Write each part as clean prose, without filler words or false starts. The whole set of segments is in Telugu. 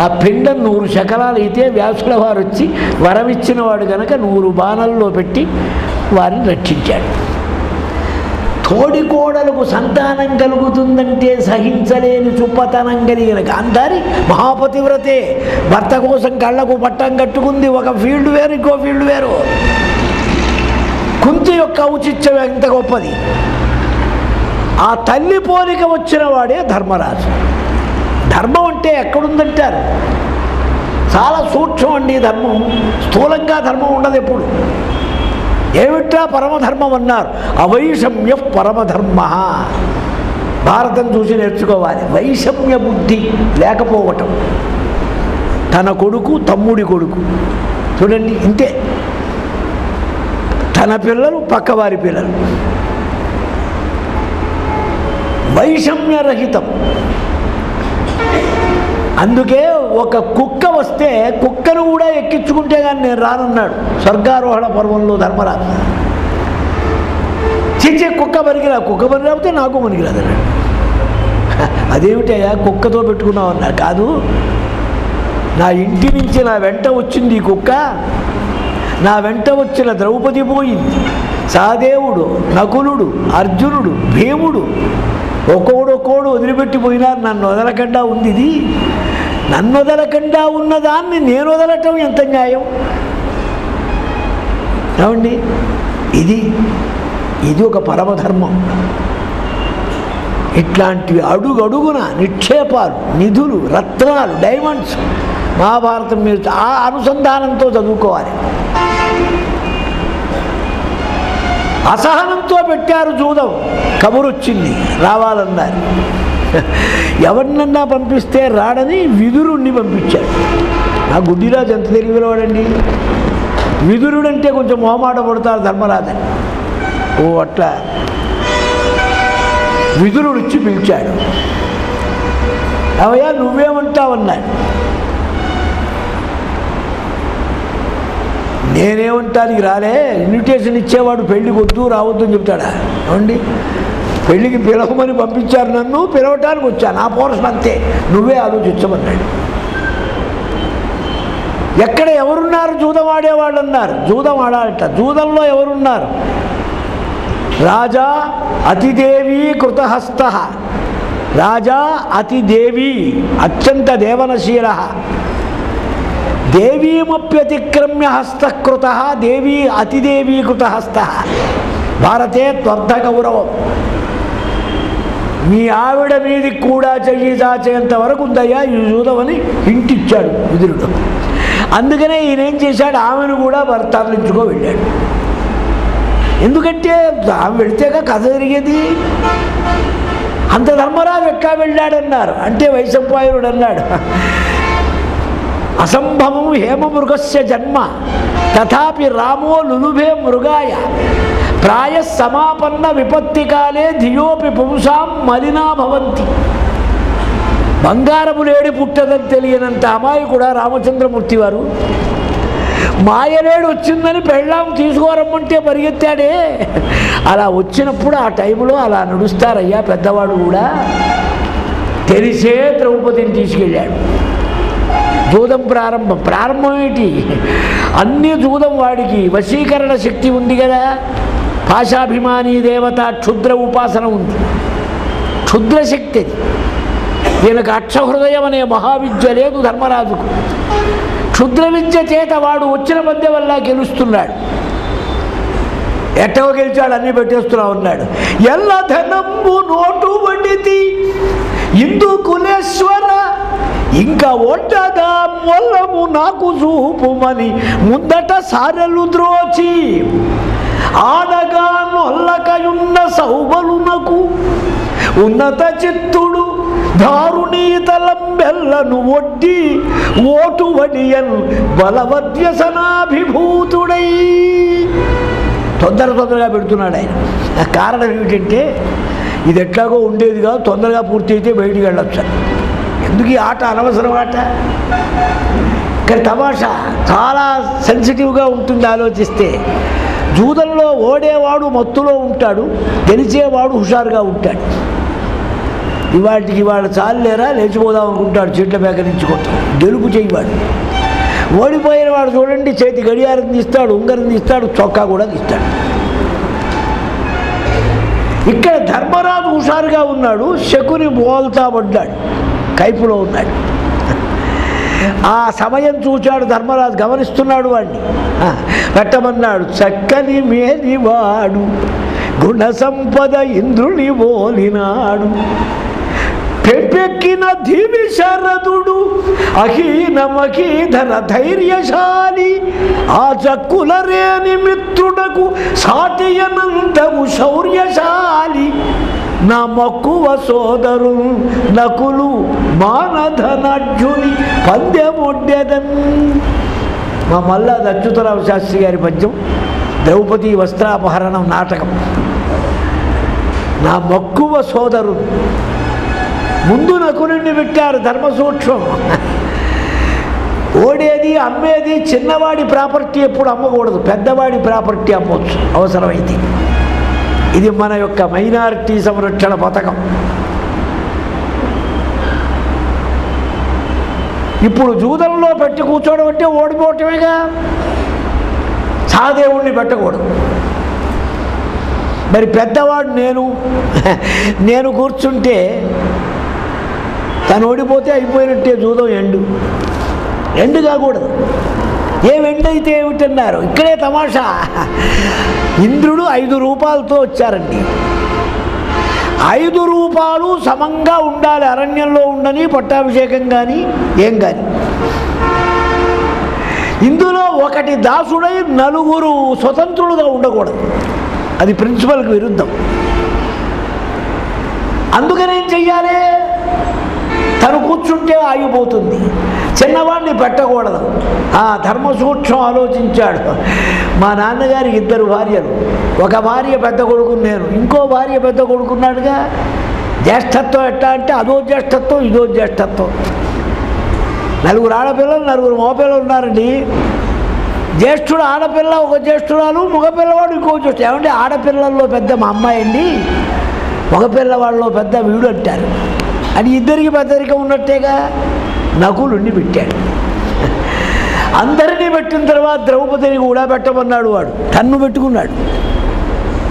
ఆ పిండం 100 శకలాలు అయితే వ్యాసుల వారు వచ్చి వరమిచ్చిన వాడు కనుక 100 బాణల్లో పెట్టి వారిని రక్షించాడు. తోడికోడలకు సంతానం కలుగుతుందంటే సహించలేని చుప్పతనం కలిగిన గాంధారి మహాపతివ్రతే. భర్త కోసం కళ్ళకు పట్టం కట్టుకుంది. ఒక ఫీల్డ్ వేరు, ఇంకో ఫీల్డ్ వేరు. కుంతి యొక్క ఔచిత్యం ఎంత గొప్పది. ఆ తల్లి పోలిక వచ్చిన వాడే ధర్మరాజు. ధర్మం అంటే ఎక్కడుందంటారు? చాలా సూక్ష్మం అండి ధర్మం. స్థూలంగా ధర్మం ఉండదు ఎప్పుడు. ఏమిట్రా పరమధర్మం అన్నారు? అవైషమ్య పరమధర్మ. భారతం చూసి నేర్చుకోవాలి. వైషమ్య బుద్ధి లేకపోవటం. తన కొడుకు తమ్ముడి కొడుకు చూడండి ఇంతే. తన పిల్లలు పక్కవారి పిల్లలు. వైషమ్యరహితం. అందుకే ఒక కుక్క వస్తే కుక్కను కూడా ఎక్కించుకుంటే కానీ నేను రానన్నాడు స్వర్గారోహణ పర్వంలో ధర్మరాజు. చిచ్చే కుక్క పనికిరా, కుక్క పని రాకపోతే నాకు పనికిరాదు అన్నాడు. అదేమిటయ్యా కుక్కతో పెట్టుకున్నావు అన్నాడు. కాదు, నా ఇంటి నుంచి నా వెంట వచ్చింది ఈ కుక్క. నా వెంట వచ్చిన ద్రౌపది పోయింది, సహదేవుడు, నకులుడు, అర్జునుడు, భీముడు ఒక్కోడు వదిలిపెట్టిపోయినారు. నన్ను వదలకుండా ఉంది ఇది. నన్ను వదలకుండా ఉన్నదాన్ని నేను వదలటం ఎంత న్యాయం? ఏమండి, ఇది ఒక పరమధర్మం. ఇట్లాంటివి అడుగడుగున నిక్షేపాలు, నిధులు, రత్నాలు, డైమండ్స్. మహాభారతం మీరు ఆ అనుసంధానంతో చదువుకోవాలి. అసహనంతో పెట్టారు జూదం. కబురొచ్చింది, రావాలన్నారు. ఎవరినన్నా పంపిస్తే రాడని విదురుణ్ణి పంపించాడు. నా గుడ్డిరాజు ఎంత తెలివిలోవాడండి. విదురుడంటే కొంచెం మొహమాట పడతారు ధర్మరాజని. ఓ అట్లా విదురుడు వచ్చి పిలిచాడు. అవయ్యా నువ్వేమంటావన్నాడు. నేనేమంటానికి రాలే. ఇన్విటేషన్ ఇచ్చేవాడు పెళ్ళికి వద్దు రావద్దు అని చెప్తాడా? ఏమండి, పెళ్ళికి పిలవమని పంపించారు, నన్ను పిలవటానికి వచ్చాను. ఆ పోర్షన్ అంతే, నువ్వే ఆలోచించమన్నాడు. ఎక్కడ ఎవరున్నారు? జూదం ఆడేవాళ్ళు అన్నారు. జూదం ఆడాలట. జూదంలో ఎవరున్నారు? రాజా అతిదేవి కృతహస్త. రాజా అతిదేవి అత్యంత దేవనశీల. దేవీమప్యతిక్రమ్య హస్తకృత. దేవీ అతిదేవీకృత హస్త. భారతే త్వర్ధ గౌరవం. మీ ఆవిడ మీదికి కూడా చెయ్యి చాచేంత వరకు ఉందయ్యా ఈ జూదమని ఇంటిచ్చాడు విదురుడు. అందుకనే ఈయనేం చేశాడు, ఆమెను కూడా తరలించుకో వెళ్ళాడు. ఎందుకంటే ఆమె వెళితేగా కథ జరిగేది. అంత ధర్మరాజు ఎక్కా వెళ్ళాడన్నారు అంటే వైశంపాయనుడు అన్నాడు, అసంభవం హేమమృగస్య జన్మ తథాపి రామో లులుభే మృగాయ ప్రాయ సమాపన్న విపత్తికాలే ధియోపి పుంసాం మలినా భవంతి. బంగారము లేడి పుట్టదని తెలియనంత అమాయి కూడా రామచంద్రమూర్తి వారు. మాయలేడు వచ్చిందని పెళ్ళాం తీసుకోరమ్మంటే పరిగెత్తాడే. అలా వచ్చినప్పుడు ఆ టైంలో అలా నడుస్తారయ్యా పెద్దవాడు కూడా. తెలిసే ద్రౌపదిని తీసుకెళ్ళాడు. జూదం ప్రారంభం ఏంటి? అన్ని జూదం వాడికి వశీకరణ శక్తి ఉంది కదా. భాషాభిమాని దేవత క్షుద్ర ఉపాసన ఉంది, క్షుద్ర శక్తి. ఈయనకు అక్షహృదయం అనే మహావిద్య లేదు ధర్మరాజుకు. క్షుద్ర విద్య చేత వాడు వచ్చిన మధ్య వల్ల గెలుస్తున్నాడు. ఎట్టవ గెలిచాడు, అన్నీ పెట్టేస్తున్నా ఉన్నాడు. ఎల్ల ధనంబు నోటు వడితి ఇందు కులేశ్వర ఇంకా ఒడ్డగా మొల్లము నాకు చూపుమని ముందట సారెలు ద్రోచి ఆడగా నొల్లకయున్న సౌబలునకు ఉన్నత చిత్తుడు దారుణీతలంబెల్లను ఒడ్డి ఓటు వడియన్ బలవద్యసనాభిభూతుడై. తొందరగా పెడుతున్నాడు ఆయన. కారణం ఏమిటంటే ఇది ఎట్లాగో ఉండేదిగా, తొందరగా పూర్తి అయితే బయటికి వెళ్ళొచ్చు. ఎందుకు ఈ ఆట, అనవసరం ఆట. కానీ తమాషా చాలా సెన్సిటివ్గా ఉంటుంది ఆలోచిస్తే. జూదంలో ఓడేవాడు మత్తులో ఉంటాడు, గెలిచేవాడు హుషారుగా ఉంటాడు. ఇవాటికి ఇవాళ చాలేరా లేచిపోదాం అనుకుంటాడు, చెట్ల మేక నుంచి కొట్టాడు. గెలుపు చేయవాడు. ఓడిపోయిన వాడు చూడండి, చేతి గడియారం తీస్తాడు, ఉంగరం తీస్తాడు, చొక్కా కూడా తీస్తాడు. ఇక్కడ ధర్మరాజు హుషారుగా ఉన్నాడు, శకుని బోల్తా పడ్డాడు, కైపులో ఉన్నాడు. ఆ సమయం చూచాడు ధర్మరాజు, గమనిస్తున్నాడు వాడిని. పెట్టమన్నాడు. చక్కని మేలివాడు గుణ సంపద ఇంద్రుని బోలినాడు, పెంపెక్కిన ధీమి శరదుడు అహీనమహీధర ధైర్యశాలి, ఆ చక్కులరేని మిత్రుడకు సాటియనంతము శౌర్యశాలి, నా మక్కువ సోదరు నకులు మానధనాఢ్యుని పందెమొడ్డెదన్. మా మల్లాది అచ్యుతరావు శాస్త్రి గారి పద్యం, ద్రౌపది వస్త్రాపహరణం నాటకం. నా మక్కువ సోదరు ముందు నకులుని పెట్టారు. ధర్మసూక్ష్మం. ఓడేది అమ్మేది చిన్నవాడి ప్రాపర్టీ ఎప్పుడు అమ్మకూడదు, పెద్దవాడి ప్రాపర్టీ అమ్మవచ్చు అవసరమైతే. ఇది మన యొక్క మైనారిటీ సంరక్షణ పథకం. ఇప్పుడు జూదంలో పెట్టి కూర్చోవడం అంటే ఓడిపోవటమేగా. సహదేవుణ్ణి పెట్టకూడదు. మరి పెద్దవాడు నేను కూర్చుంటే తను ఓడిపోతే అయిపోయినట్టే, జూదం ఎండు కాకూడదు. ఏం ఎండైతే ఏమిటన్నారు, ఇక్కడే తమాషా. ఇంద్రుడు 5 రూపాలతో వచ్చారండి. 5 రూపాలు సమంగా ఉండాలి. అరణ్యంలో ఉండని, పట్టాభిషేకం కానీ ఏం కానీ. ఇందులో ఒకటి దాసుడై 4 స్వతంత్రులుగా ఉండకూడదు. అది ప్రిన్సిపల్కి విరుద్ధం. అందుకనేం చెయ్యాలి, తను కూర్చుంటే ఆగిపోతుంది. చిన్నవాడిని పెట్టకూడదు. ధర్మసూక్ష్మం ఆలోచించాడు. మా నాన్నగారికి 2 భార్యలు, ఒక భార్య పెద్ద కొడుకుని నేను, ఇంకో భార్య పెద్ద కొడుకున్నాడుగా. జ్యేష్ఠత్వం ఎట్లా అంటే అదో జ్యేష్ఠత్వం ఇదో జ్యేష్ఠత్వం. 4 ఆడపిల్లలు 4 మగపిల్లలు ఉన్నారండి. జ్యేష్ఠుడు ఆడపిల్ల ఒక జ్యేష్ఠురాలు, మగపిల్లవాడు ఇంకో జ్యేష్ఠుడు. ఏమంటే ఆడపిల్లల్లో పెద్ద మా అమ్మాయి అండి, మగపిల్లవాళ్ళలో పెద్ద వీడు అంటారు. అని ఇద్దరికి పెద్దరికం ఉన్నట్టేగా. నకులుణ్ణి పెట్టాడు. అందరినీ పెట్టిన తర్వాత ద్రౌపదిని కూడా పెట్టమన్నాడు. వాడు తన్ను పెట్టుకున్నాడు.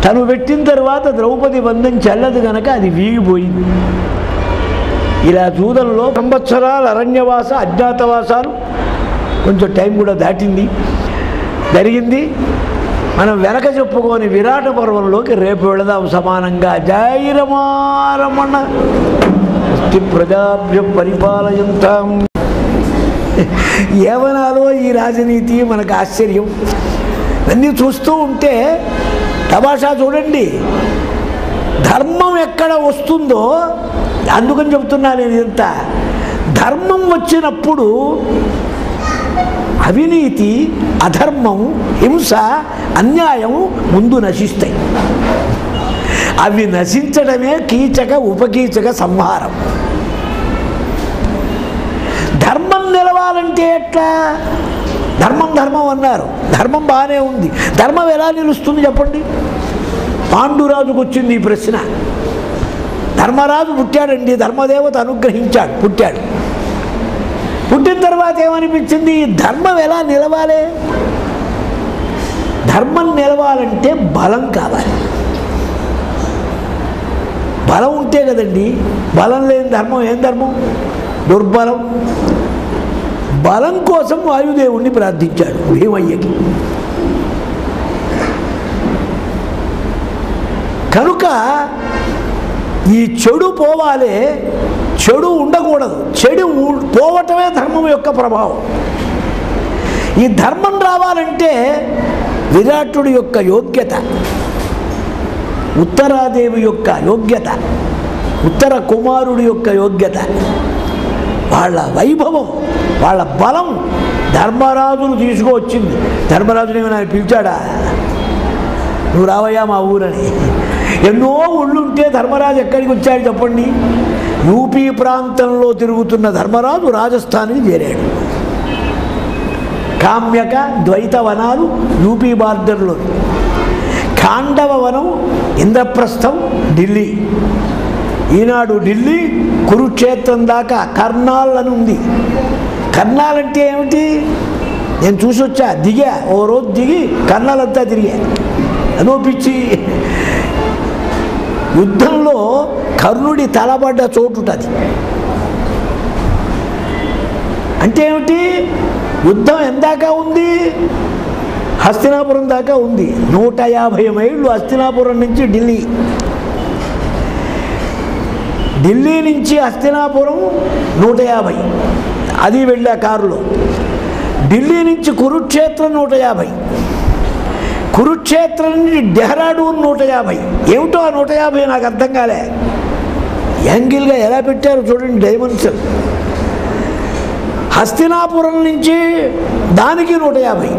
తను పెట్టిన తర్వాత ద్రౌపది బంధం చెల్లదు కనుక అది వీగిపోయింది. ఇలా జూదంలో సంవత్సరాలు అరణ్యవాస అజ్ఞాతవాసాలు, కొంచెం టైం కూడా దాటింది, జరిగింది. మనం వెనక చెప్పుకొని విరాట పర్వంలోకి రేపు వెళదాం సమానంగా. జై రమారమణ ప్రజాభ్య పరిపాలయంతాం. ఏమనాలో ఈ రాజనీతి మనకు ఆశ్చర్యం. అన్నీ చూస్తూ ఉంటే తమాషా చూడండి. ధర్మం ఎక్కడ వస్తుందో, అందుకని చెప్తున్నా నేను ఇంత. ధర్మం వచ్చినప్పుడు అవినీతి, అధర్మం, హింస, అన్యాయం ముందు నశిస్తాయి. అవి నశించడమే కీచక ఉపకీచక సంహారం. ధర్మం నిలవాలంటే ఎట్లా? ధర్మం అన్నారు. ధర్మం బాగానే ఉంది. ధర్మం ఎలా నిలుస్తుంది చెప్పండి? పాండురాజుకు వచ్చింది ఈ ప్రశ్న. ధర్మరాజు పుట్టాడండి, ధర్మదేవత అనుగ్రహించాడు, పుట్టాడు. పుట్టిన తర్వాత ఏమనిపించింది? ధర్మం ఎలా నిలవాలి? ధర్మం నిలవాలంటే బలం కావాలి. బలం ఉంటే కదండి. బలం లేని ధర్మం ఏం ధర్మం? దుర్బలం. బలం కోసం వాయుదేవుణ్ణి ప్రార్థించాడు భీమయ్యకి. కనుక ఈ చెడు పోవాలే, చెడు ఉండకూడదు. చెడు పోవటమే ధర్మం యొక్క ప్రభావం. ఈ ధర్మం రావాలంటే విరాటుడి యొక్క యోగ్యత, ఉత్తరాదేవి యొక్క యోగ్యత, ఉత్తర కుమారుడి యొక్క యోగ్యత, వాళ్ళ వైభవం, వాళ్ళ బలం ధర్మరాజును తీసుకువచ్చింది. ధర్మరాజుని ఏమైనా పిలిచాడా? నువ్వు రావయ్యా మా ఊరని. ఎన్నో ఊళ్ళుంటే ధర్మరాజు ఎక్కడికి వచ్చాడు చెప్పండి? యూపీ ప్రాంతంలో తిరుగుతున్న ధర్మరాజు రాజస్థాన్కి చేరాడు. కామ్యక ద్వైత వనాలు యూపీ బార్డర్లో, ఖాండవ వనం ఇంద్రప్రస్థం ఢిల్లీ, ఈనాడు ఢిల్లీ కురుక్షేత్రం దాకా కర్నాల్ అని ఉంది. కర్నాల్ అంటే ఏమిటి? నేను చూసొచ్చా, దిగా ఓ రోజు దిగి కర్నాల్ అంతా తిరిగా. అదో పిచ్చి. యుద్ధంలో కర్ణుడి తలబడ్డ చోటుటది. అంటే ఏమిటి? యుద్ధం ఎందాకా ఉంది? హస్తినాపురం దాకా ఉంది. 150 మైళ్ళు హస్తినాపురం నుంచి ఢిల్లీ. ఢిల్లీ నుంచి హస్తినాపురం 150, అది వెళ్ళా కారులో. ఢిల్లీ నుంచి కురుక్షేత్రం 150, కురుక్షేత్రం నుంచి డెహ్రాడూన్ 150. ఏమిటో ఆ 150 నాకు అర్థం కాలే. యాంగిల్గా ఎలా పెట్టారు చూడండి, డైమెన్షన్. హస్తినాపురం నుంచి దానికి 150.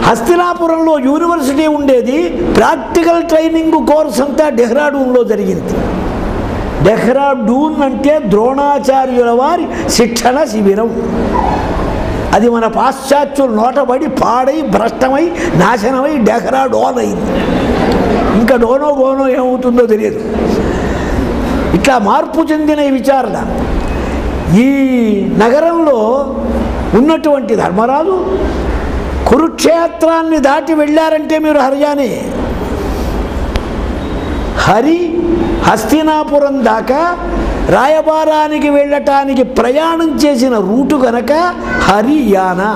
హస్తినాపురంలో యూనివర్సిటీ ఉండేది. ప్రాక్టికల్ ట్రైనింగ్ కోర్స్ అంతా డెహ్రాడూన్లో జరిగింది. డెహ్రాడూన్ అంటే ద్రోణాచార్యుల వారి శిక్షణ శిబిరం. అది మన పాశ్చాత్యులు నోటబడి పాడై భ్రష్టమై నాశనమై డెహ్రాడూన్ అయింది. ఇంకా డోనో గోనో ఏమవుతుందో తెలియదు. ఇట్లా మార్పు చెందిన ఈ విచారణ. ఈ నగరంలో ఉన్నటువంటి ధర్మరాజు కురుక్షేత్రాన్ని దాటి వెళ్ళారంటే మీరు హర్యానే. హరి హస్తినాపురం దాకా రాయబారానికి వెళ్ళటానికి ప్రయాణం చేసిన రూటు కనుక హరియానా.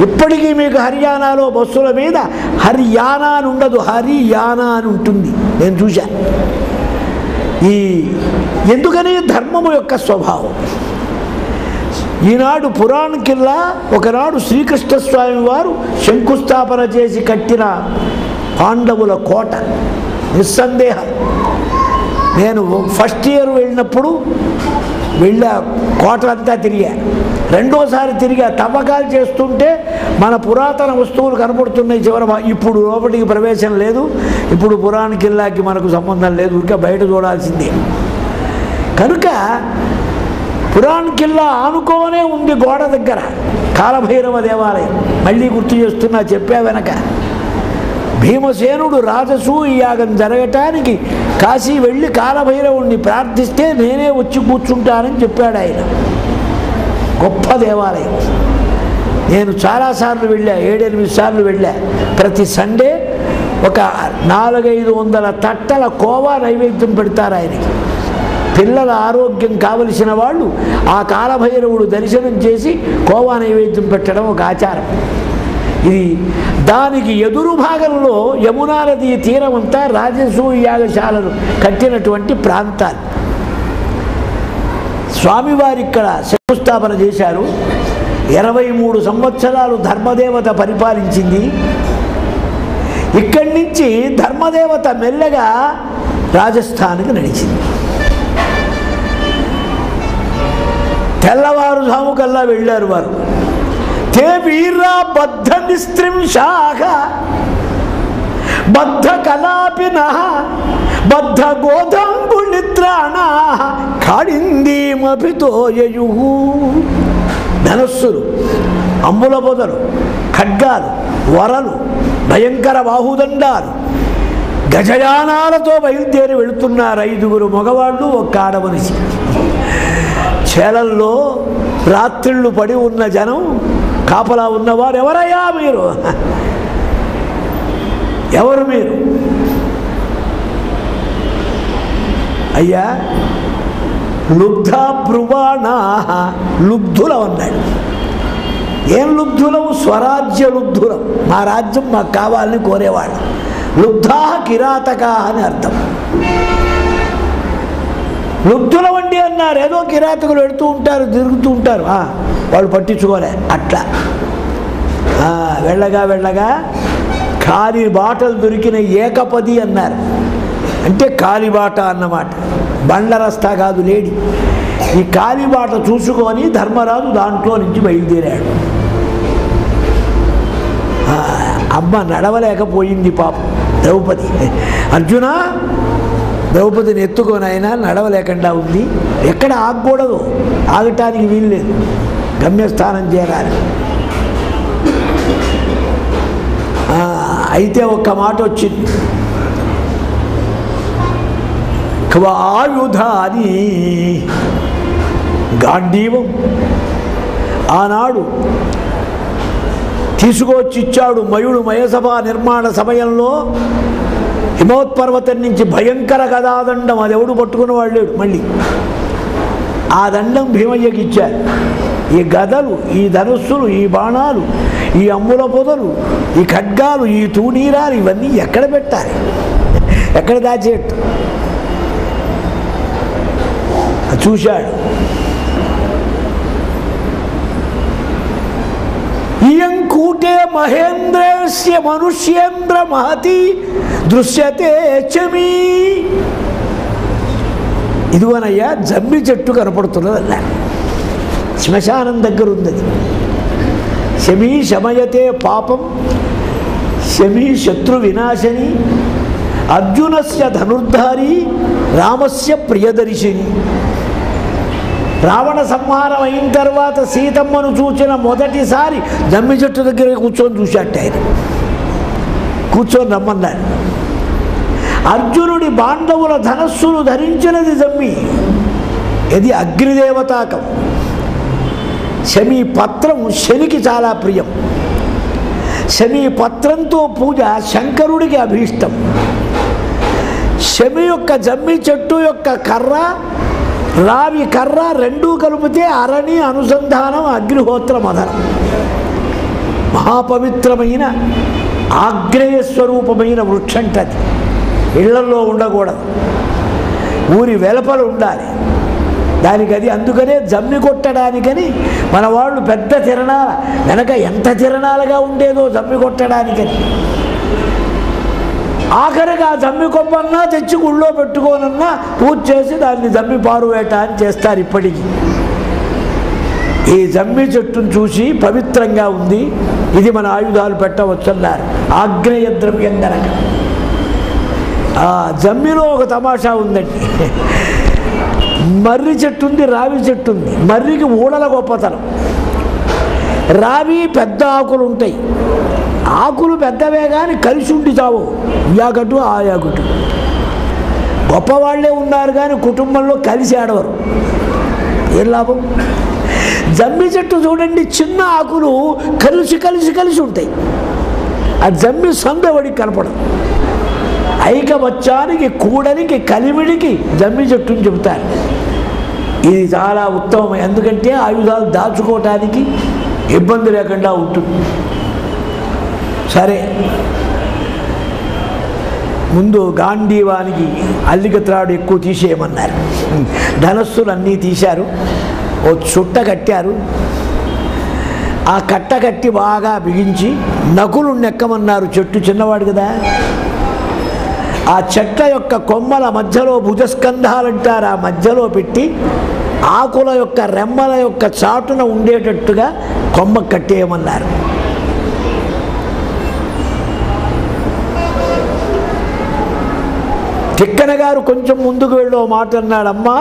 ఇప్పటికీ మీకు హర్యానాలో బస్సుల మీద హర్యానా అని ఉండదు, హరియానా అని ఉంటుంది. నేను చూశా. ఎందుకని? ధర్మము యొక్క స్వభావం. ఈనాడు పురాణ కిల్లా ఒకనాడు శ్రీకృష్ణస్వామి వారు శంకుస్థాపన చేసి కట్టిన పాండవుల కోట. నిస్సందేహం. నేను ఫస్ట్ ఇయర్ వెళ్ళినప్పుడు వెళ్ళా, కోట అంతా తిరిగా. రెండోసారి తిరిగా, తవ్వకాలు చేస్తుంటే మన పురాతన వస్తువులు కనపడుతున్నాయి. ఇప్పుడు లోపలికి ప్రవేశం లేదు. ఇప్పుడు పురాణ కిల్లాకి మనకు సంబంధం లేదు, ఇంకా బయట చూడాల్సిందే. కనుక పురాణ కిల్లా ఆనుకోనే ఉంది గోడ దగ్గర కాలభైరవ దేవాలయం. మళ్ళీ గుర్తు చేస్తున్నా, చెప్పా వెనక. భీమసేనుడు రాజసూయ యాగం జరగటానికి కాశీ వెళ్ళి కాలభైరవుణ్ణి ప్రార్థిస్తే నేనే వచ్చి కూర్చుంటానని చెప్పాడు ఆయన. గొప్ప దేవాలయం. నేను చాలాసార్లు వెళ్ళా, 7-8 సార్లు వెళ్ళా. ప్రతి సండే ఒక 400-500 తట్టల కోవా నైవేద్యం పెడతారు ఆయనకి. పిల్లల ఆరోగ్యం కావలసిన వాళ్ళు ఆ కాలభైరవుడు దర్శనం చేసి కోవా నైవేద్యం పెట్టడం ఒక ఆచారం. ఇది దానికి ఎదురు భాగంలో యమునా నదీ తీరమంతా రాజసూయ యాగశాలలు కట్టినటువంటి ప్రాంతాలు. స్వామివారి ఇక్కడ శంకుస్థాపన చేశారు. 23 సంవత్సరాలు ధర్మదేవత పరిపాలించింది. ఇక్కడి నుంచి ధర్మదేవత మెల్లగా రాజస్థాన్కి నడిచింది. తెల్లవారుజాము కల్లా వెళ్ళారు వారు. తే వీరా బద్ధ నిస్త్రింశాఖ బద్ధ కలాపిన బద్ధ గోధంబుళిత్రాణ కాడిందీమభితోయయు. ధనస్సులు, అంబుల పొదలు, ఖడ్గాలు, వరలు, భయంకర బాహుదండాలు, గజయానాలతో బయలుదేరి వెళుతున్నారు 5 మగవాళ్ళు, 1 ఆడమనిషి. చేలల్లో రాత్రిళ్ళు పడి ఉన్న జనం, కాపలా ఉన్నవారు, ఎవరయ్యా మీరు? ఎవరు మీరు? అయ్యా లుబ్ధ బ్రువాణా, లుబ్ధులం అన్నాడు. ఏం లుబ్ధులం? స్వరాజ్య లుబ్ధులం. మా రాజ్యం మాకు కావాలని కోరేవాడు. లుబ్ధా కిరాతకా అని అర్థం. లుబ్ధుల వండి అన్నారు. ఏదో కిరాతకులు వెళుతూ ఉంటారు, తిరుగుతూ ఉంటారు, వాళ్ళు పట్టించుకోలే. అట్లా వెళ్ళగా వెళ్ళగా ఖాళీ బాటలు దొరికిన ఏకపది అన్నారు. అంటే కాలిబాట అన్నమాట. బండరస్తా కాదు, లేడి. ఈ కాలిబాట చూసుకొని ధర్మరాజు దాంట్లో నుంచి బయలుదేరాడు. అమ్మ నడవలేకపోయింది పాపం ద్రౌపది. అర్జున, ద్రౌపదిని ఎత్తుకొని ఆయన నడవలేకుండా ఉంది. ఎక్కడ ఆగకూడదు, ఆగటానికి వీల్లేదు, గమ్యస్థానం చేరాలి. అయితే ఒక్క మాట వచ్చింది. క్వాయుధాని గాంధీవం ఆనాడు తీసుకొచ్చిచ్చాడు మయుడు మయసభ నిర్మాణ సమయంలో. హిమోత్పర్వతం నుంచి భయంకర గదాదండం, అది ఎవడు పట్టుకున్నవాడు లేడు. మళ్ళీ ఆ దండం భీమయ్యకి ఇచ్చారు. ఈ గదలు, ఈ ధనుస్సులు, ఈ బాణాలు, ఈ అమ్ముల పొదలు, ఈ ఖడ్గాలు, ఈ తూణీరాలు ఇవన్నీ ఎక్కడ పెట్టాలి, ఎక్కడ దాచేట్టు చూశాడు. ఇయం కూటే మహేంద్రస్య మనుష్యేంద్ర మహతి దృశ్యతే చమీ. ఇదిగోనయ్యా జమ్మి చెట్టు కనపడుతున్నదల్లా, శ్మశానం దగ్గర ఉంది. శమీ శమయతే పాపం శమీ శత్రు వినాశని అర్జునస్య ధనుర్ధారి రామస్య ప్రియదర్శిని. రావణ సంహారం అయిన తర్వాత సీతమ్మను చూచిన మొదటిసారి జమ్మి చెట్టు దగ్గర కూర్చొని చూశాట ఆయన. కూర్చొని రమ్మన్నాడు. అర్జునుడి బాంధవుల ధనస్సును ధరించినది జమ్మి. ఇది అగ్నిదేవతాకం. శమీ పత్రం శనికి చాలా ప్రియం. శమీ పత్రంతో పూజ శంకరుడికి అభీష్టం. శమి యొక్క జమ్మి చెట్టు యొక్క కర్ర, రావి కర్ర రెండూ కలిపితే అరణి అనుసంధానం అగ్నిహోత్ర మదనం. మహాపవిత్రమైన ఆగ్నేయ స్వరూపమైన వృక్షంటది. ఇళ్లలో ఉండకూడదు, ఊరి వెలుపల ఉండాలి. దానికి అది అందుకనే జమ్మి కొట్టడానికని మన వాళ్ళు పెద్ద తిరణాల వెనక ఎంత తిరణాలుగా ఉండేదో జమ్మి కొట్టడానికని. ఆఖరిగా జమ్మి కొమ్మన్నా తెచ్చి గుళ్ళో పెట్టుకోనన్నా పూజ చేసి దాన్ని జమ్మి పారువేట అని చేస్తారు ఇప్పటికీ. ఈ జమ్మి చెట్టును చూసి పవిత్రంగా ఉంది, ఇది మన ఆయుధాలు పెట్టవచ్చన్నారు. ఆగ్నేయ ద్రవ్యం గనక. ఆ జమ్మిలో ఒక తమాషా ఉందండి. మర్రి చెట్టు ఉంది, రావి చెట్టు ఉంది. మర్రికి ఊడల గొప్పతనం. రావి పెద్ద ఆకులు ఉంటాయి. ఆకులు పెద్దవే కానీ కలిసి ఉండి చావు, యాగటు ఆ యాగటు. గొప్పవాళ్లే ఉన్నారు కానీ కుటుంబంలో కలిసి ఆడవరు. ఏం లాభం? జమ్మి చెట్టు చూడండి, చిన్న ఆకులు కలిసి కలిసి కలిసి ఉంటాయి. ఆ జమ్మి సందవడికి కనపడదు. ఐకమత్యానికి, కూడనికి, కలిమిడికి జమ్మి చెట్టుని చెబుతారు. ఇది చాలా ఉత్తమం. ఎందుకంటే ఆయుధాలు దాచుకోవటానికి ఇబ్బంది లేకుండా ఉంటుంది. సరే, ముందు గాంధీవానికి అల్లిక త్రాడు ఎక్కువ తీసేయమన్నారు. ధనస్సులు అన్నీ తీశారు. ఓ చుట్ట కట్టారు. ఆ కట్ట కట్టి బాగా బిగించి నకులు నెక్కమన్నారు. చెట్టు చిన్నవాడు కదా. ఆ చెట్ల యొక్క కొమ్మల మధ్యలో భుజస్కంధాలంటారు, ఆ మధ్యలో పెట్టి ఆకుల యొక్క రెమ్మల యొక్క చాటున ఉండేటట్టుగా కొమ్మ కట్టేయమన్నారు. తిక్కన గారు కొంచెం ముందుకు వెళ్ళి ఓ మాట అన్నాడు. అమ్మా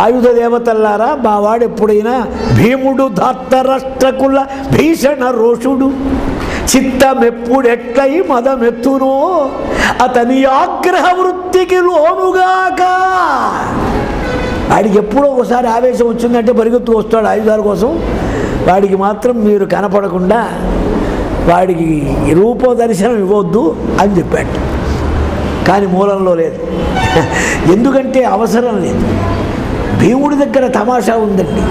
ఆయుధ దేవతల్లారా, మా వాడు ఎప్పుడైనా భీముడు ధార్తరాష్ట్రకుల భీషణ రోషుడు చిత్తమెప్పుడెట్లై మదమెత్తునో అతని ఆగ్రహ వృత్తికి లోనుగాక. వాడికి ఎప్పుడో ఒకసారి ఆవేశం వచ్చిందంటే పరిగెత్తు వస్తాడు ఆయుధాల కోసం. వాడికి మాత్రం మీరు కనపడకుండా వాడికి రూప దర్శనం ఇవ్వద్దు అని చెప్పాడు. కానీ మూలంలో లేదు. ఎందుకంటే అవసరం లేదు. భీముడి దగ్గర తమాషా ఉందండి.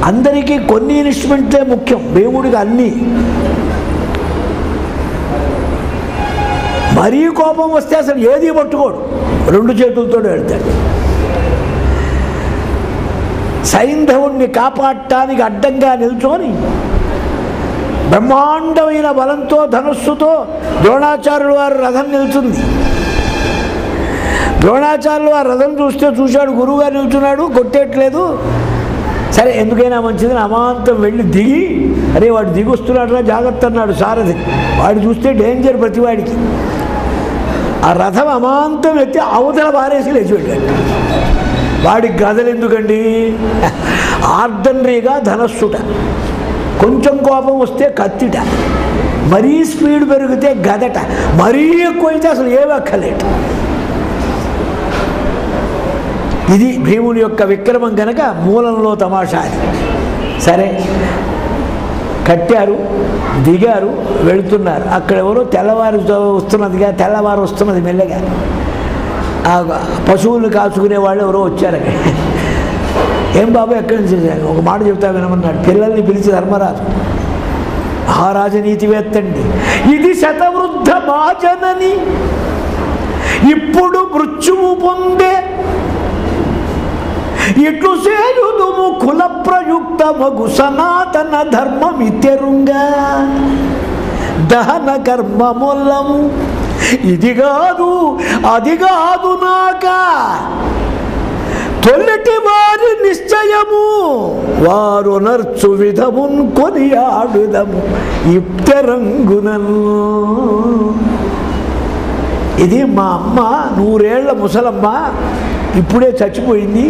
అందరికీ కొన్ని ఇన్స్ట్రుమెంట్లే ముఖ్యం, భీముడికి అన్నీ. మరీ కోపం వస్తే అసలు ఏది పట్టుకోడు, రెండు చేతులతో వెళ్తాడు. సైంధవుణ్ణి కాపాడటానికి అడ్డంగా నిల్చొని బ్రహ్మాండమైన బలంతో ధనుస్సుతో ద్రోణాచార్యుల వారు రథం నిల్చుంది. ద్రోణాచార్యులు వారు రథం చూశాడు, గురువుగారు నిల్చున్నాడు, కొట్టేయట్లేదు. సరే ఎందుకైనా మంచిదని అమాంతం వెళ్ళి దిగి, అరే వాడు దిగి వస్తున్నాడురా జాగ్రత్త అన్నాడు సారథి. వాడు చూస్తే డేంజర్ ప్రతివాడికి. ఆ రథం అమాంతం ఎత్తి అవతల బారేసి లేచి వెళ్ళాడు. వాడికి గదలు ఎందుకండి? ఆర్డనరీగా ధనస్సుట, కొంచెం కోపం వస్తే కత్తిట, మరీ స్పీడ్ పెరిగితే గదట, మరీ ఎక్కువైతే అసలు ఏమక్కర్లేదు. ఇది భీముని యొక్క విక్రమం కనుక మూలంలో తమాషా అది. సరే కట్టారు, దిగారు, వెళుతున్నారు. అక్కడ ఎవరో తెల్లవారు వస్తున్నది మెల్లగా. ఆ పశువులను కాచుకునే వాళ్ళు ఎవరో వచ్చారు. ఏం బాబు ఎక్కడి నుంచి ఒక మాట చెప్తా వినమన్నాడు. పిల్లల్ని పిలిచి ధర్మరాజు, మహారాజనీతివేత్తండి, ఇది శతవృద్ధ మాజనని ఇప్పుడు మృత్యువు పొందే ఇట్లు సేయుదుము కుల ప్రయుక్త మగు సనాతన ధర్మమిత్యరుంగా దహన కర్మములము ఇది కాదు అది కాదు నాక తొలిటి వారి నిశ్చయము వారు నర్చు విధమున్ కొనియాడుదము ఇప్తరంగునను. ఇది మా అమ్మ 100 ఏళ్ల ముసలమ్మ, ఇప్పుడే చచ్చిపోయింది.